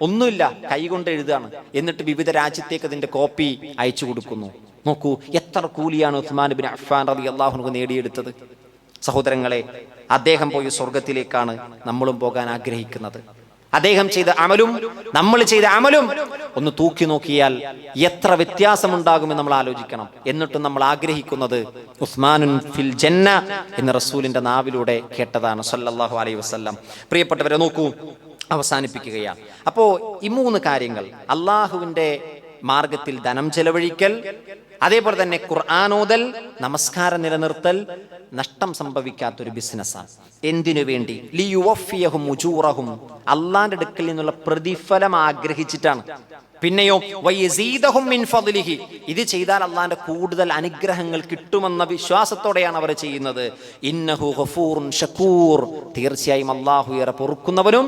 ഒന്നുമില്ല, കൈകൊണ്ട് എഴുതാണ്. എന്നിട്ട് വിവിധ രാജ്യത്തേക്ക് അതിന്റെ കോപ്പി അയച്ചു കൊടുക്കുന്നു. നോക്കൂ എത്ര കൂലിയാണ് ഉസ്മാൻ ഇബ്നു അഫ്ഫാൻ റളിയല്ലാഹു അൻഹു നേടിയെടുത്തത്. സഹോദരങ്ങളെ, അദ്ദേഹം പോയ സ്വർഗത്തിലേക്കാണ് നമ്മളും പോകാൻ ആഗ്രഹിക്കുന്നത്. അദ്ദേഹം ചെയ്ത അമലും നമ്മൾ ചെയ്ത അമലും ഒന്ന് തൂക്കി നോക്കിയാൽ എത്ര വ്യത്യാസമുണ്ടാകുമെന്ന് നമ്മൾ ആലോചിക്കണം. എന്നിട്ടും നമ്മൾ ആഗ്രഹിക്കുന്നത് ഉസ്മാനുൻ ഫിൽ ജന്ന എന്ന് റസൂലിന്റെ നാവിലൂടെ കേട്ടതാണ് സല്ലല്ലാഹു അലൈഹി വസല്ലം. പ്രിയപ്പെട്ടവരെ, നോക്കൂ, അവസാനിപ്പിക്കുകയാണ്. അപ്പോ ഈ 3 കാര്യങ്ങൾ, അള്ളാഹുവിന്റെ മാർഗത്തിൽ ധനം ചെലവഴിക്കൽ, അതേപോലെ തന്നെ ഖുർആനോദൽ, നമസ്കാരം നിലനിർത്തൽ, നഷ്ടം സംഭവിക്കാത്തൊരു ബിസിനസ്സാണ്. എന്തിനു വേണ്ടി? ലിയുവഫിയഹും ഉജൂറഹും, അള്ളാന്റെ അടുക്കൽ നിന്നുള്ള പ്രതിഫലം ആഗ്രഹിച്ചിട്ടാണ്. പിന്നെയോ വയസീദഹും മിൻ ഫദ്ലിഹി, ഇത് ചെയ്താൽ അള്ളാന്റെ കൂടുതൽ അനുഗ്രഹങ്ങൾ കിട്ടുമെന്ന വിശ്വാസത്തോടെയാണ് അവർ ചെയ്യുന്നത്. ഇന്നഹു ഗഫൂറുൻ ഷക്കൂർ, തീർച്ചയായും അള്ളാഹു ഏറെ പൊറുക്കുന്നവനും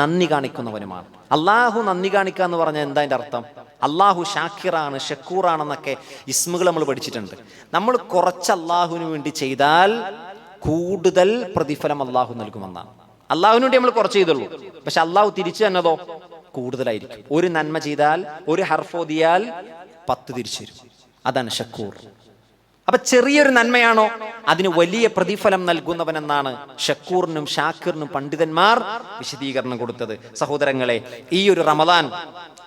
നന്ദി കാണിക്കുന്നവനുമാണ്. അള്ളാഹു നന്ദി കാണിക്കുക എന്ന് പറഞ്ഞാൽ എന്താ അതിന്റെ അർത്ഥം? അള്ളാഹു ഷാക്കിറാണ്, ഷക്കൂറാണെന്നൊക്കെ ഇസ്മുകൾ നമ്മൾ പഠിച്ചിട്ടുണ്ട്. നമ്മൾ കുറച്ച് അള്ളാഹുവിന് വേണ്ടി ചെയ്താൽ കൂടുതൽ പ്രതിഫലം അള്ളാഹു നൽകുമെന്നാണ്. അള്ളാഹുവിന് വേണ്ടി നമ്മൾ കുറച്ച് ചെയ്തുള്ളൂ, പക്ഷെ അള്ളാഹു തിരിച്ചു തന്നതോ കൂടുതലായിരിക്കും. ഒരു നന്മ ചെയ്താൽ, ഒരു ഹർഫ് ഓതിയാൽ 10 തിരിച്ചു തരും. അതാണ് ഷക്കൂർ. അപ്പൊ ചെറിയൊരു നന്മയാണോ അതിന് വലിയ പ്രതിഫലം നൽകുന്നവനെന്നാണ് ഷക്കൂറിനും ഷാക്കിറിനും പണ്ഡിതന്മാർ വിശദീകരണം കൊടുത്തത്. സഹോദരങ്ങളെ, ഈ ഒരു റമദാൻ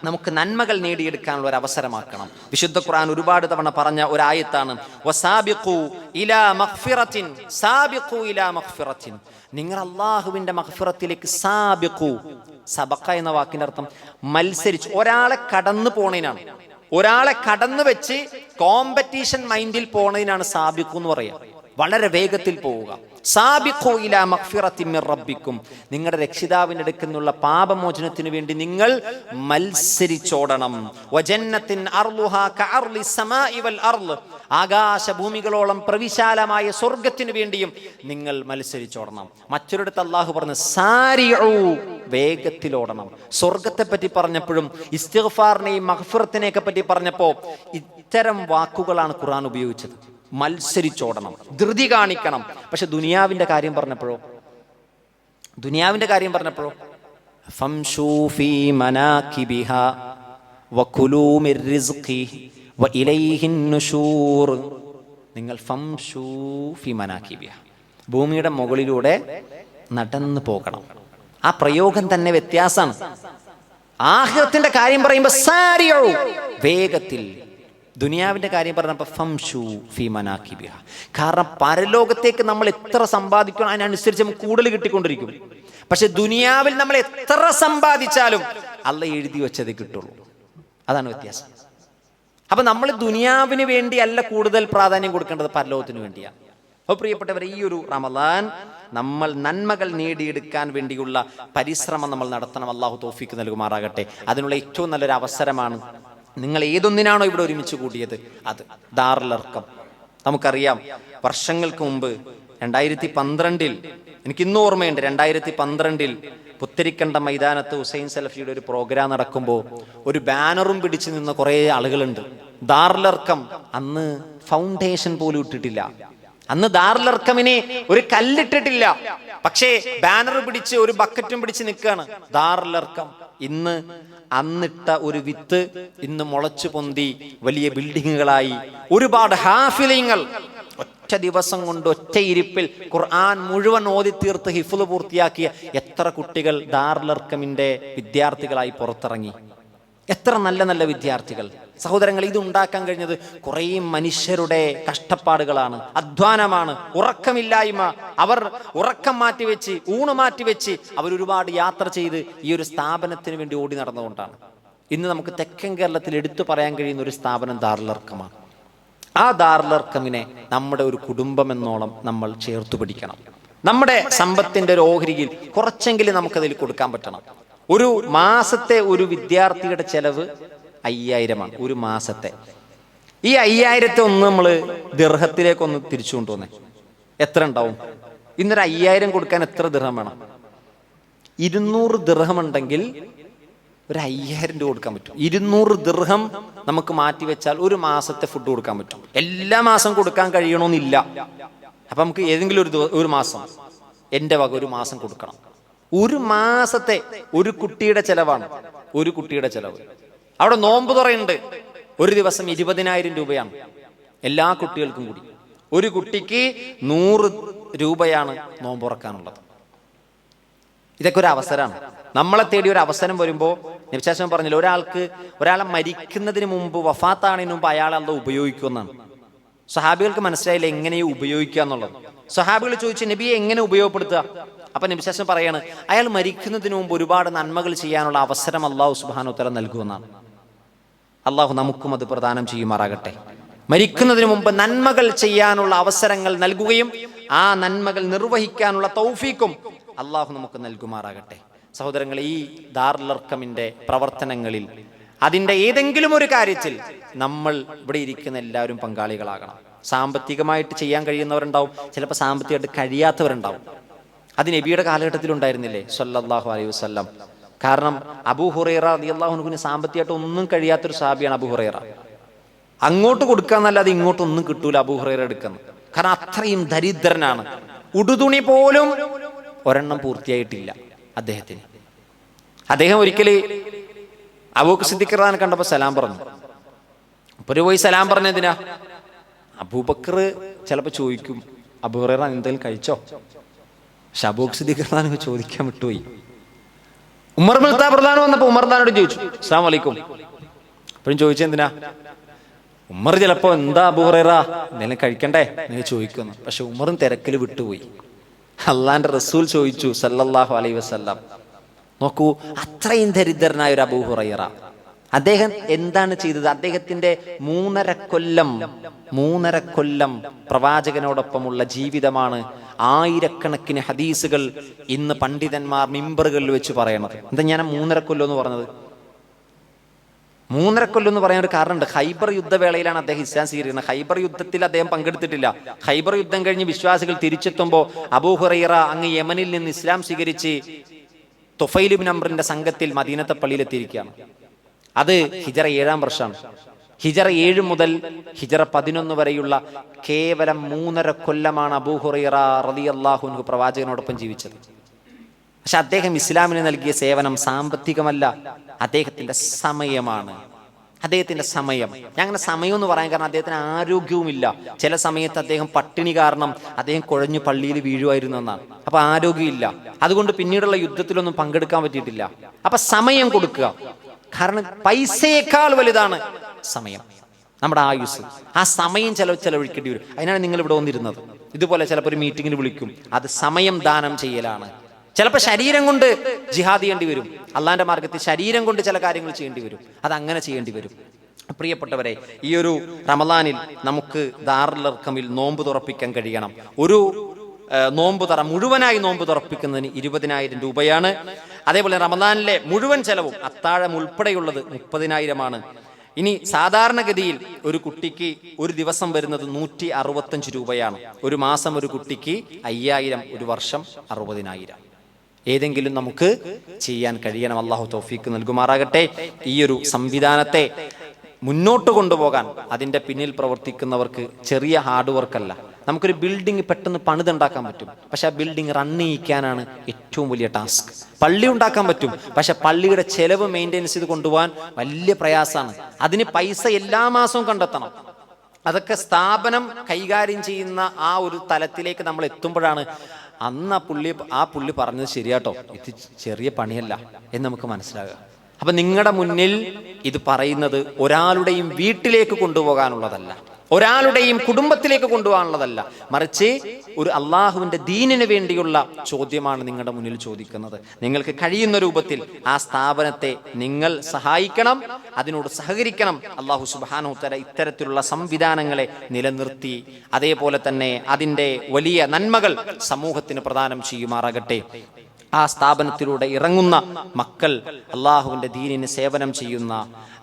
നമുക്ക് നന്മകൾ നേടിയെടുക്കാനുള്ള ഒരു അവസരമാക്കണം. വിശുദ്ധ ഖുർആൻ ഒരുപാട് തവണ പറഞ്ഞ ഒരു ആയത്താണ് വസാബിഖു ഇലാ മഗ്ഫിറത്തിൻ, സാബിഖു ഇലാ മഗ്ഫിറത്തിൻ. നിങ്ങൾ അല്ലാഹുവിന്റെ മഗ്ഫിറത്തിലേക്ക് സാബിഖു. സബഖ എന്ന വാക്കിന്റെ അർത്ഥം മത്സരിച്ച്, ഒരാളെ കടന്നു പോണതിനാണ്. ഒരാളെ കടന്നു വെച്ച് കോമ്പറ്റീഷൻ മൈൻഡിൽ പോണതിനാണ് സാബിഖു എന്ന് പറയുക. വളരെ വേഗത്തിൽ പോവുക. സാബിഖു ഇലാ മഗ്ഫിറത്തിൻ മിർ റബ്ബിക്കും. നിങ്ങളുടെ രക്ഷിതാവിന്റെ അടുക്കലുള്ള പാപമോചനത്തിന് വേണ്ടി നിങ്ങൾ മത്സരിച്ചോടണം. വജന്നത്തിൻ അർളുഹാ കഅർളി സമാഇ വൽ അർള്. ആകാശഭൂമികളോളം പ്രവിശാലമായ സ്വർഗത്തിന് വേണ്ടിയും നിങ്ങൾ മത്സരിച്ചോടണം. മറ്റൊരിടത്ത് അല്ലാഹു പറഞ്ഞു സാരിഉ, വേഗത്തിലോടണം. സ്വർഗത്തെ പറ്റി പറഞ്ഞപ്പോഴും ഇസ്തിഗ്ഫാറിനെയും മഗ്ഫിറത്തിനെയൊക്കെ പറ്റി പറഞ്ഞപ്പോൾ ഇത്തരം വാക്കുകളാണ് ഖുർആൻ ഉപയോഗിച്ചത്. മത്സരിച്ചോടണം, ധൃതി കാണിക്കണം. പക്ഷെ ദുനിയാവിന്റെ കാര്യം പറഞ്ഞപ്പോഴോ ഫംശൂ ഫീ മനാകിബിഹാ വകുലൂ മിർ റിസ്ഖി വഇലൈഹിൻ നുശൂർ. നിങ്ങൾ ഫംശൂ ഫീ മനാകിബിഹാ, ഭൂമിയുടെ മുകളിലൂടെ നടന്നു പോകണം. ആ പ്രയോഗം തന്നെ വ്യത്യാസമാണ്. ആഖിറത്തിന്റെ കാര്യം പറയുമ്പോൾ സാരിഉ, വേഗത്തിൽ. ദുനിയാവിന്റെ കാര്യം പറഞ്ഞപ്പോൾ ഫംശൂ ഫീ മനാകിബിഹാ. കാരണം പരലോകത്തേക്ക് നമ്മൾ എത്ര സമ്പാദിക്കണം അതിനനുസരിച്ച് നമുക്ക് കൂടുതൽ കിട്ടിക്കൊണ്ടിരിക്കും. പക്ഷെ ദുനിയാവിൽ നമ്മൾ എത്ര സമ്പാദിച്ചാലും അള്ളാഹ് എഴുതി വെച്ചതേ കിട്ടുള്ളൂ. അതാണ് വ്യത്യാസം. അപ്പൊ നമ്മൾ ദുനിയാവിന് വേണ്ടി അല്ല കൂടുതൽ പ്രാധാന്യം കൊടുക്കേണ്ടത്, പരലോകത്തിന് വേണ്ടിയാണ്. അപ്പോൾ പ്രിയപ്പെട്ടവരെ, ഈ ഒരു റമദാൻ നമ്മൾ നന്മകൾ നേടിയെടുക്കാൻ വേണ്ടിയുള്ള പരിശ്രമം നമ്മൾ നടത്തണം. അള്ളാഹു തൗഫീക്ക് നൽകുമാറാകട്ടെ. അതിനുള്ള ഏറ്റവും നല്ലൊരു അവസരമാണ്. നിങ്ങൾ ഏതൊന്നിനാണോ ഇവിടെ ഒരുമിച്ച് കൂടിയത് അത് ദാറുൽ അർഖം. നമുക്കറിയാം, വർഷങ്ങൾക്ക് മുമ്പ് 2012 എനിക്കിന്നും ഓർമ്മയുണ്ട്. 2012 പുത്തരിക്കണ്ട മൈതാനത്ത് ഹുസൈൻ സലഫിയുടെ ഒരു പ്രോഗ്രാം നടക്കുമ്പോൾ ഒരു ബാനറും പിടിച്ചു നിന്ന കുറെ ആളുകളുണ്ട്. ദാറുൽ അർഖം അന്ന് ഫൗണ്ടേഷൻ പോലും ഇട്ടിട്ടില്ല. അന്ന് ദാറുൽ അർഖമിനെ ഒരു കല്ലിട്ടിട്ടില്ല. പക്ഷേ ബാനർ പിടിച്ച് ഒരു ബക്കറ്റും പിടിച്ച് നിൽക്കുകയാണ് ദാറുൽ അർഖം. ഇന്ന് അന്നിട്ട ഒരു വിത്ത് ഇന്ന് മുളച്ചു പൊന്തി വലിയ ബിൽഡിങ്ങുകളായി. ഒരുപാട് ഹാഫിലിങ്ങൾ ഒറ്റ ദിവസം കൊണ്ട് ഒറ്റ ഇരിപ്പിൽ ഖുർആൻ മുഴുവൻ ഓതി തീർത്ത് ഹിഫ്ള് പൂർത്തിയാക്കിയ എത്ര കുട്ടികൾ ദാറുൽ അർഖമിന്റെ വിദ്യാർത്ഥികളായി പുറത്തിറങ്ങി. എത്ര നല്ല നല്ല വിദ്യാർത്ഥികൾ. സഹോദരങ്ങൾ, ഇത് ഉണ്ടാക്കാൻ കഴിഞ്ഞത് കുറേ മനുഷ്യരുടെ കഷ്ടപ്പാടുകളാണ്, അധ്വാനമാണ്, ഉറക്കമില്ലായ്മ. അവർ ഉറക്കം മാറ്റിവെച്ച്, ഊണ് മാറ്റിവെച്ച് അവരൊരുപാട് യാത്ര ചെയ്ത് ഈ ഒരു സ്ഥാപനത്തിന് വേണ്ടി ഓടി നടന്നുകൊണ്ടാണ്. ഇന്ന് നമുക്ക് തെക്കൻ കേരളത്തിൽ എടുത്തു പറയാൻ കഴിയുന്ന ഒരു സ്ഥാപനം ദാറുൽ അർഖമാണ്. ആ ദാറുൽ അർഖമിനെ നമ്മുടെ ഒരു കുടുംബം എന്നോളം നമ്മൾ ചേർത്തു പിടിക്കണം. നമ്മുടെ സമ്പത്തിന്റെ ഒരു ഓഹരിയിൽ കുറച്ചെങ്കിലും നമുക്കതിൽ കൊടുക്കാൻ പറ്റണം. ഒരു മാസത്തെ ഒരു വിദ്യാർത്ഥിയുടെ ചെലവ് 5000 ഒരു മാസത്തെ. ഈ 5000 ഒന്ന് നമ്മൾ ദിർഹത്തിലേക്കൊന്ന് തിരിച്ചു കൊണ്ടുവന്നേ, എത്ര ഉണ്ടാവും? ഇന്നൊരു 5000 കൊടുക്കാൻ എത്ര ദിർഹം വേണം? 200 ദിർഹം ഉണ്ടെങ്കിൽ ഒരു 5000 രൂപ കൊടുക്കാൻ പറ്റും. 200 ദിർഹം നമുക്ക് മാറ്റി വെച്ചാൽ ഒരു മാസത്തെ ഫുഡ് കൊടുക്കാൻ പറ്റും. എല്ലാ മാസം കൊടുക്കാൻ കഴിയണമെന്നില്ല. അപ്പൊ നമുക്ക് ഏതെങ്കിലും ഒരു മാസം, എൻ്റെ വക ഒരു മാസം കൊടുക്കണം. ഒരു മാസത്തെ ഒരു കുട്ടിയുടെ ചെലവാണ്. ഒരു കുട്ടിയുടെ ചെലവ്. അവിടെ നോമ്പ് തുറയുണ്ട്. ഒരു ദിവസം 20,000 രൂപയാണ് എല്ലാ കുട്ടികൾക്കും കൂടി. ഒരു കുട്ടിക്ക് 100 രൂപയാണ് നോമ്പ് തുറക്കാനുള്ളത്. ഇതൊക്കെ ഒരു അവസരമാണ്. നമ്മളെ തേടി ഒരു അവസരം വരുമ്പോൾ നബി സല്ലല്ലാഹു അലൈഹി വസല്ലം പറഞ്ഞില്ല, ഒരാളെ മരിക്കുന്നതിന് മുമ്പ്, വഫാത്താണതിന് മുമ്പ് അയാളെ അല്ലാഹു ഉപയോഗിക്കുമെന്നാണ്. സഹാബികൾക്ക് മനസ്സിലായില്ല എങ്ങനെയും ഉപയോഗിക്കുക എന്നുള്ളത്. സഹാബികൾ ചോദിച്ചു, നബിയെ എങ്ങനെ ഉപയോഗപ്പെടുത്തുക? അപ്പൊ നബി സല്ലല്ലാഹു അലൈഹി വസല്ലം പറയാണ്, അയാൾ മരിക്കുന്നതിന് മുമ്പ് ഒരുപാട് നന്മകൾ ചെയ്യാനുള്ള അവസരം അല്ലാഹു സുബ്ഹാനഹു വ തആല നൽകുമെന്നാണ്. അള്ളാഹു നമുക്കും അത് പ്രദാനം ചെയ്യുമാറാകട്ടെ. മരിക്കുന്നതിന് മുമ്പ് നന്മകൾ ചെയ്യാനുള്ള അവസരങ്ങൾ നൽകുകയും ആ നന്മകൾ നിർവഹിക്കാനുള്ള തൗഫീക്കും അള്ളാഹു നമുക്ക് നൽകുമാറാകട്ടെ. സഹോദരങ്ങളെ, ഈ ദാറുൽ അർഖമിന്റെ പ്രവർത്തനങ്ങളിൽ അതിന്റെ ഏതെങ്കിലും ഒരു കാര്യത്തിൽ നമ്മൾ ഇവിടെ ഇരിക്കുന്ന എല്ലാവരും പങ്കാളികളാകണം. സാമ്പത്തികമായിട്ട് ചെയ്യാൻ കഴിയുന്നവരുണ്ടാവും, ചിലപ്പോൾ സാമ്പത്തികമായിട്ട് കഴിയാത്തവരുണ്ടാവും. അത് നബിയുടെ കാലഘട്ടത്തിൽ ഉണ്ടായിരുന്നില്ലേ സ്വല്ലല്ലാഹു അലൈഹി വസല്ലം? കാരണം അബൂ ഹുറൈറ റളിയല്ലാഹു അൻഹുവിന് സാമ്പത്തികമായിട്ട് ഒന്നും കഴിയാത്തൊരു സഹാബിയാണ് അബൂ ഹുറൈറ. അങ്ങോട്ട് കൊടുക്കാന്നല്ലാതെ ഇങ്ങോട്ടൊന്നും കിട്ടൂല അബൂ ഹുറൈറ എടുക്കുന്നത്. കാരണം അത്രയും ദരിദ്രനാണ്. ഉടുതുണി പോലും ഒരെണ്ണം പൂർത്തിയായിട്ടില്ല അദ്ദേഹത്തിന്. അദ്ദേഹം ഒരിക്കല് അബൂബക്കർ സിദ്ദീഖ് റളിയല്ലാഹു അൻഹു കണ്ടപ്പോൾ സലാം പറഞ്ഞു. ഒരു പോയി സലാം പറഞ്ഞതിനാ? അബൂബക്കർ ചിലപ്പോൾ ചോദിക്കും, അബൂ ഹുറൈറ എന്തെങ്കിലും കഴിച്ചോ? പക്ഷെ അബൂബക്കർ സിദ്ദീഖ് റളിയല്ലാഹു ചോദിക്കാൻ വിട്ടുപോയി. ഉമർ ഇബ്നുൽ ഖത്താബ് റളിയല്ലാഹു വന്നപ്പോൾ ഉമർ താനോട് ചോദിച്ചു, അസ്സലാമു അലൈക്കും. അപ്പോഴും ചോദിച്ചെന്തിനാ? ഉമർ ചിലപ്പോ എന്താ അബൂ ഹുറൈറ എന്തെങ്കിലും കഴിക്കണ്ടേ എന്ന് ചോദിക്കുന്നു. പക്ഷെ ഉമറും തിരക്കിൽ വിട്ടുപോയി. അള്ളാന്റെ റസൂൽ ചോദിച്ചു സല്ലല്ലാഹു അലൈഹി വസല്ലം. നോക്കൂ, അത്രയും ദരിദ്രനായ ഒരു അബൂ ഹുറൈറ, അദ്ദേഹം എന്താണ് ചെയ്തത്? അദ്ദേഹത്തിന്റെ 3.5 കൊല്ലം പ്രവാചകനോടൊപ്പമുള്ള ജീവിതമാണ് ആയിരക്കണക്കിന് ഹദീസുകൾ ഇന്ന് പണ്ഡിതന്മാർ മിമ്പറുകളിൽ വെച്ച് പറയണത്. എന്താ ഞാൻ 3.5 കൊല്ലം എന്ന് പറഞ്ഞത്? 3.5 കൊല്ലം എന്ന് പറയാൻ ഒരു കാരണമുണ്ട്. ഖൈബർ യുദ്ധവേളയിലാണ് അദ്ദേഹം ഇസ്ലാം സ്വീകരിക്കുന്നത്. ഖൈബർ യുദ്ധത്തിൽ അദ്ദേഹം പങ്കെടുത്തിട്ടില്ല. ഖൈബർ യുദ്ധം കഴിഞ്ഞ് വിശ്വാസികൾ തിരിച്ചെത്തുമ്പോൾ അബൂ ഹുറൈറ അങ്ങ് യമനിൽ നിന്ന് ഇസ്ലാം സ്വീകരിച്ച് തുഫൈൽ ഇബ്നു അംറിന്റെ സംഘത്തിൽ മദീനത്തെ പള്ളിയിലെത്തിയിരിക്കുകയാണ്. അത് ഹിജറ 7-ാം വർഷമാണ്. ഹിജറ 7 മുതൽ ഹിജറ 11 വരെയുള്ള കേവലം 3.5 കൊല്ലമാണ് അബൂ ഹുറൈറ റളിയല്ലാഹു അൻഹു പ്രവാചകനോടൊപ്പം ജീവിച്ചത്. പക്ഷെ അദ്ദേഹം ഇസ്ലാമിന് നൽകിയ സേവനം സാമ്പത്തികമല്ല, അദ്ദേഹത്തിന്റെ സമയമാണ്. അദ്ദേഹത്തിന്റെ സമയം. ഞാൻ അങ്ങനെ സമയം എന്ന് പറയാൻ കാരണം അദ്ദേഹത്തിന് ആരോഗ്യവുമില്ല. ചില സമയത്ത് അദ്ദേഹം പട്ടിണി കാരണം അദ്ദേഹം കുഴഞ്ഞു പള്ളിയിൽ വീഴുമായിരുന്നു എന്നാണ്. അപ്പൊ ആരോഗ്യമില്ല. അതുകൊണ്ട് പിന്നീടുള്ള യുദ്ധത്തിലൊന്നും പങ്കെടുക്കാൻ പറ്റിയിട്ടില്ല. അപ്പൊ സമയം കൊടുക്കുക. കാരണം പൈസയേക്കാൾ വലുതാണ് സമയം, നമ്മുടെ ആയുസ്. ആ സമയം ചെലവഴിക്കേണ്ടി വരും. അതിനാണ് നിങ്ങൾ ഇവിടെ വന്നിരുന്നത്. ഇതുപോലെ ചിലപ്പോൾ ഒരു മീറ്റിങ്ങിന് വിളിക്കും, അത് സമയം ദാനം ചെയ്യലാണ്. ചിലപ്പോൾ ശരീരം കൊണ്ട് ജിഹാദ് ചെയ്യേണ്ടി വരും. അള്ളാന്റെ മാർഗത്തിൽ ശരീരം കൊണ്ട് ചില കാര്യങ്ങൾ ചെയ്യേണ്ടി വരും. അത് അങ്ങനെ ചെയ്യേണ്ടി വരും. പ്രിയപ്പെട്ടവരെ, ഈ ഒരു റമളാനിൽ നമുക്ക് ദാറുൽ അർഖമിൽ നോമ്പ് തുറപ്പിക്കാൻ കഴിയണം. ഒരു നോമ്പ് തുറ മുഴുവനായി നോമ്പ് തുറപ്പിക്കുന്നതിന് 20,000 രൂപയാണ്. അതേപോലെ റമളാനിലെ മുഴുവൻ ചെലവും അത്താഴം ഉൾപ്പെടെയുള്ളത് 30,000-ആണ്. ഇനി സാധാരണഗതിയിൽ ഒരു കുട്ടിക്ക് ഒരു ദിവസം വരുന്നത് 165 രൂപയാണ്. ഒരു മാസം ഒരു കുട്ടിക്ക് 5,000, ഒരു വർഷം 60,000. ഏതെങ്കിലും നമുക്ക് ചെയ്യാൻ കഴിയണം. അള്ളാഹു തൗഫീക്ക് നൽകുമാറാകട്ടെ. ഈ ഒരു സംവിധാനത്തെ മുന്നോട്ട് കൊണ്ടുപോകാൻ അതിൻ്റെ പിന്നിൽ പ്രവർത്തിക്കുന്നവർക്ക് ചെറിയ ഹാർഡ് വർക്കല്ല. നമുക്കൊരു ബിൽഡിംഗ് പെട്ടെന്ന് പണിതുണ്ടാക്കാൻ പറ്റും, പക്ഷെ ആ ബിൽഡിംഗ് റൺ ചെയ്യിക്കാനാണ് ഏറ്റവും വലിയ ടാസ്ക്. പള്ളി ഉണ്ടാക്കാൻ പറ്റും, പക്ഷെ പള്ളിയുടെ ചെലവ് മെയിൻ്റെനൻസ് ചെയ്ത് കൊണ്ടുപോകാൻ വലിയ പ്രയാസമാണ്. അതിന് പൈസ എല്ലാ മാസവും കണ്ടെത്തണം. അതൊക്കെ സ്ഥാപനം കൈകാര്യം ചെയ്യുന്ന ആ ഒരു തലത്തിലേക്ക് നമ്മൾ എത്തുമ്പോഴാണ് അന്ന് ആ പുള്ളി പറഞ്ഞത് ശരിയാട്ടോ, ഇത് ചെറിയ പണിയല്ല എന്ന് നമുക്ക് മനസ്സിലാകുക. അപ്പൊ നിങ്ങളുടെ മുന്നിൽ ഇത് പറയുന്നത് ഒരാളുടെയും വീട്ടിലേക്ക് കൊണ്ടുപോകാനുള്ളതല്ല, ഒരാളുടെയും കുടുംബത്തിലേക്ക് കൊണ്ടുപോകാനുള്ളതല്ല, മറിച്ച് ഒരു അള്ളാഹുവിന്റെ ദീനിന് വേണ്ടിയുള്ള ചോദ്യമാണ് നിങ്ങളുടെ മുന്നിൽ ചോദിക്കുന്നത്. നിങ്ങൾക്ക് കഴിയുന്ന രൂപത്തിൽ ആ സ്ഥാപനത്തെ നിങ്ങൾ സഹായിക്കണം, അതിനോട് സഹകരിക്കണം. അള്ളാഹു സുബ്ഹാനഹു വ തആല ഇത്തരത്തിലുള്ള സംവിധാനങ്ങളെ നിലനിർത്തി അതേപോലെ തന്നെ അതിൻ്റെ വലിയ നന്മകൾ സമൂഹത്തിന് പ്രദാനം ചെയ്യുമാറാകട്ടെ. ആ സ്ഥാപനത്തിലൂടെ ഇറങ്ങുന്ന മക്കൾ അള്ളാഹുവിൻ്റെ ദീനിന് സേവനം ചെയ്യുന്ന,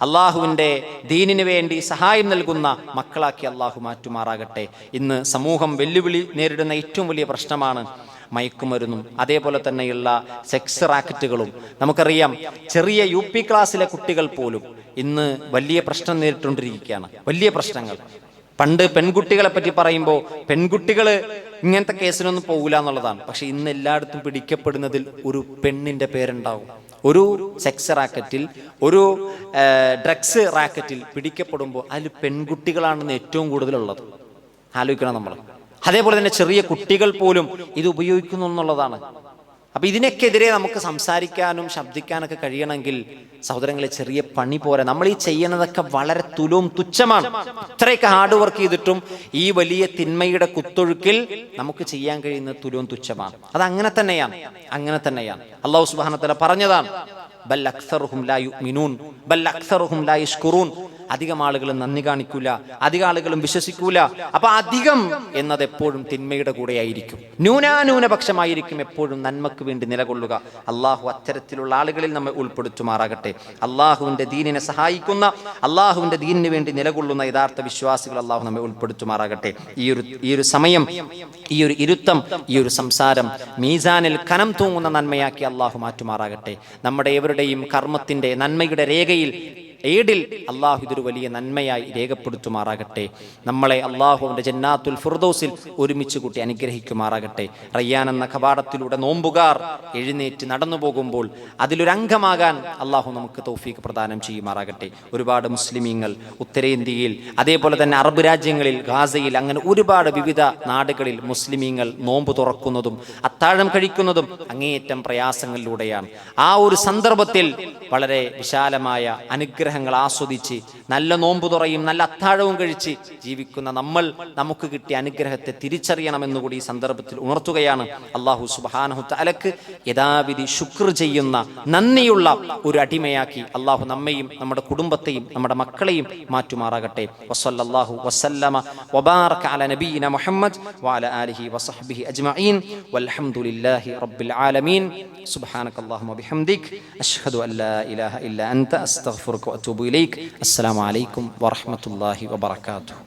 അള്ളാഹുവിൻ്റെ ദീനിന് വേണ്ടി സഹായം നൽകുന്ന മക്കളാക്കി അള്ളാഹു മാറ്റുമാറാകട്ടെ. ഇന്ന് സമൂഹം വെല്ലുവിളി നേരിടുന്ന ഏറ്റവും വലിയ പ്രശ്നമാണ് മയക്കുമരുന്നും അതേപോലെ തന്നെയുള്ള സെക്സ് റാക്കറ്റുകളും. നമുക്കറിയാം, ചെറിയ UP ക്ലാസ്സിലെ കുട്ടികൾ പോലും ഇന്ന് വലിയ പ്രശ്നം നേരിട്ടുകൊണ്ടിരിക്കുകയാണ്, വലിയ പ്രശ്നങ്ങൾ. പണ്ട് പെൺകുട്ടികളെ പറ്റി പറയുമ്പോൾ പെൺകുട്ടികൾ ഇങ്ങനത്തെ കേസിനൊന്നും പോകില്ല എന്നുള്ളതാണ്. പക്ഷെ ഇന്ന് എല്ലായിടത്തും പിടിക്കപ്പെടുന്നതിൽ ഒരു പെണ്ണിന്റെ പേരുണ്ടാവും. ഒരു സെക്സ് റാക്കറ്റിൽ, ഒരു ഡ്രഗ്സ് റാക്കറ്റിൽ പിടിക്കപ്പെടുമ്പോൾ അതിൽ പെൺകുട്ടികളാണെന്ന് ഏറ്റവും കൂടുതലുള്ളത്. ആലോചിക്കണം നമ്മൾ. അതേപോലെ തന്നെ ചെറിയ കുട്ടികൾ പോലും ഇത് ഉപയോഗിക്കുന്നു എന്നുള്ളതാണ്. അപ്പൊ ഇതിനൊക്കെതിരെ നമുക്ക് സംസാരിക്കാനും ശബ്ദിക്കാനൊക്കെ കഴിയണമെങ്കിൽ സഹോദരങ്ങളെ, ചെറിയ പണി പോരാ. നമ്മൾ ഈ ചെയ്യുന്നതൊക്കെ വളരെ തുച്ഛമാണ്. ഇത്രയൊക്കെ ഹാർഡ് വർക്ക് ചെയ്തിട്ടും ഈ വലിയ തിന്മയുടെ കുത്തൊഴുക്കിൽ നമുക്ക് ചെയ്യാൻ കഴിയുന്നത് തുച്ഛമാണ്. അത് അങ്ങനെ തന്നെയാണ്. അല്ലാഹു സുബ്ഹാനഹു വ തആല പറഞ്ഞതാണ്, ബൽ അക്സറുഹും ലാ യുഅ്മിനൂൻ ബൽ അക്സറുഹും ലാ യശ്കുറൂൻ. അധികം ആളുകളും നന്ദി കാണിക്കൂല, അധികം ആളുകളും വിശ്വസിക്കൂല. അപ്പൊ അധികം എന്നത് എപ്പോഴും തിന്മയുടെ കൂടെയായിരിക്കും, ന്യൂനാന്യൂനപക്ഷമായിരിക്കും എപ്പോഴും നന്മക്ക് വേണ്ടി നിലകൊള്ളുക. അള്ളാഹു അത്തരത്തിലുള്ള ആളുകളിൽ നമ്മെ ഉൾപ്പെടുത്തുമാറാകട്ടെ. അള്ളാഹുവിന്റെ ദീനിനെ സഹായിക്കുന്ന, അള്ളാഹുവിന്റെ ദീനിന് വേണ്ടി നിലകൊള്ളുന്ന യഥാർത്ഥ വിശ്വാസികൾ അള്ളാഹു നമ്മെ ഉൾപ്പെടുത്തുമാറാകട്ടെ. ഈ ഒരു സമയം, ഈ ഒരു ഇരുത്തം, ഈ ഒരു സംസാരം മീസാനിൽ കനം തൂങ്ങുന്ന നന്മയാക്കി അള്ളാഹു മാറ്റുമാറാകട്ടെ. നമ്മുടെ എവരുടെയും കർമ്മത്തിന്റെ നന്മയുടെ രേഖയിൽ ഏടിൽ അള്ളാഹു ഇതൊരു വലിയ നന്മയായി രേഖപ്പെടുത്തുമാറാകട്ടെ. നമ്മളെ അള്ളാഹുവിന്റെ ജന്നാത്തുൽ ഫിർദൗസിൽ ഒരുമിച്ച് കൂട്ടി അനുഗ്രഹിക്കുമാറാകട്ടെ. റയ്യാൻ എന്ന കവാടത്തിലൂടെ നോമ്പുകാർ എഴുന്നേറ്റ് നടന്നു പോകുമ്പോൾ അതിലൊരംഗമാകാൻ അള്ളാഹു നമുക്ക് തൗഫീഖ് പ്രദാനം ചെയ്യുമാറാകട്ടെ. ഒരുപാട് മുസ്ലിമീങ്ങൾ ഉത്തരേന്ത്യയിൽ, അതേപോലെ തന്നെ അറബ് രാജ്യങ്ങളിൽ, ഗാസയിൽ, അങ്ങനെ ഒരുപാട് വിവിധ നാടുകളിൽ മുസ്ലിമീങ്ങൾ നോമ്പ് തുറക്കുന്നതും അത്താഴം കഴിക്കുന്നതും അങ്ങേയറ്റം പ്രയാസങ്ങളിലൂടെയാണ്. ആ ഒരു സന്ദർഭത്തിൽ വളരെ വിശാലമായ അനുഗ്രഹങ്ങൾ ആസ്വദിച്ച് നല്ല നോമ്പ് തുറയും നല്ല അത്താഴവും കഴിച്ച് ജീവിക്കുന്ന നമ്മൾ നമുക്ക് കിട്ടിയ അനുഗ്രഹത്തെ തിരിച്ചറിയണമെന്നുകൂടി ഈ സന്ദർഭത്തിൽ ഉണർത്തുകയാണ്. അല്ലാഹു സുബ്ഹാനഹു തആലക്ക് യഥാവിധി ശുക്ർ ചെയ്യുന്ന നന്ദിയുള്ള ഒരു അടിമയാക്കി അല്ലാഹു നമ്മയും നമ്മുടെ കുടുംബത്തെയും നമ്മുടെ മക്കളെയും മാറ്റുമാറാകട്ടെ. വസല്ലല്ലാഹു വസല്ലമ വബാറക അലാ നബിയിന മുഹമ്മദ് വഅലാ ആലിഹി വസഹ്ബിഹി അജ്മഈൻ വൽഹംദുലില്ലാഹി റബ്ബിൽ ആലമീൻ. സുബ്ഹാനകല്ലാഹുമ്മ വബിഹംദിക് അശ്ഹദു അൻ ലാ ഇലാഹ ഇല്ല അൻത അസ്തഗ്ഫിറുക വഅതൂബു ഇലൈക്. അസ്സലാമു അലൈക്കും വറഹ്മത്തുള്ളാഹി വബറകാതുഹു.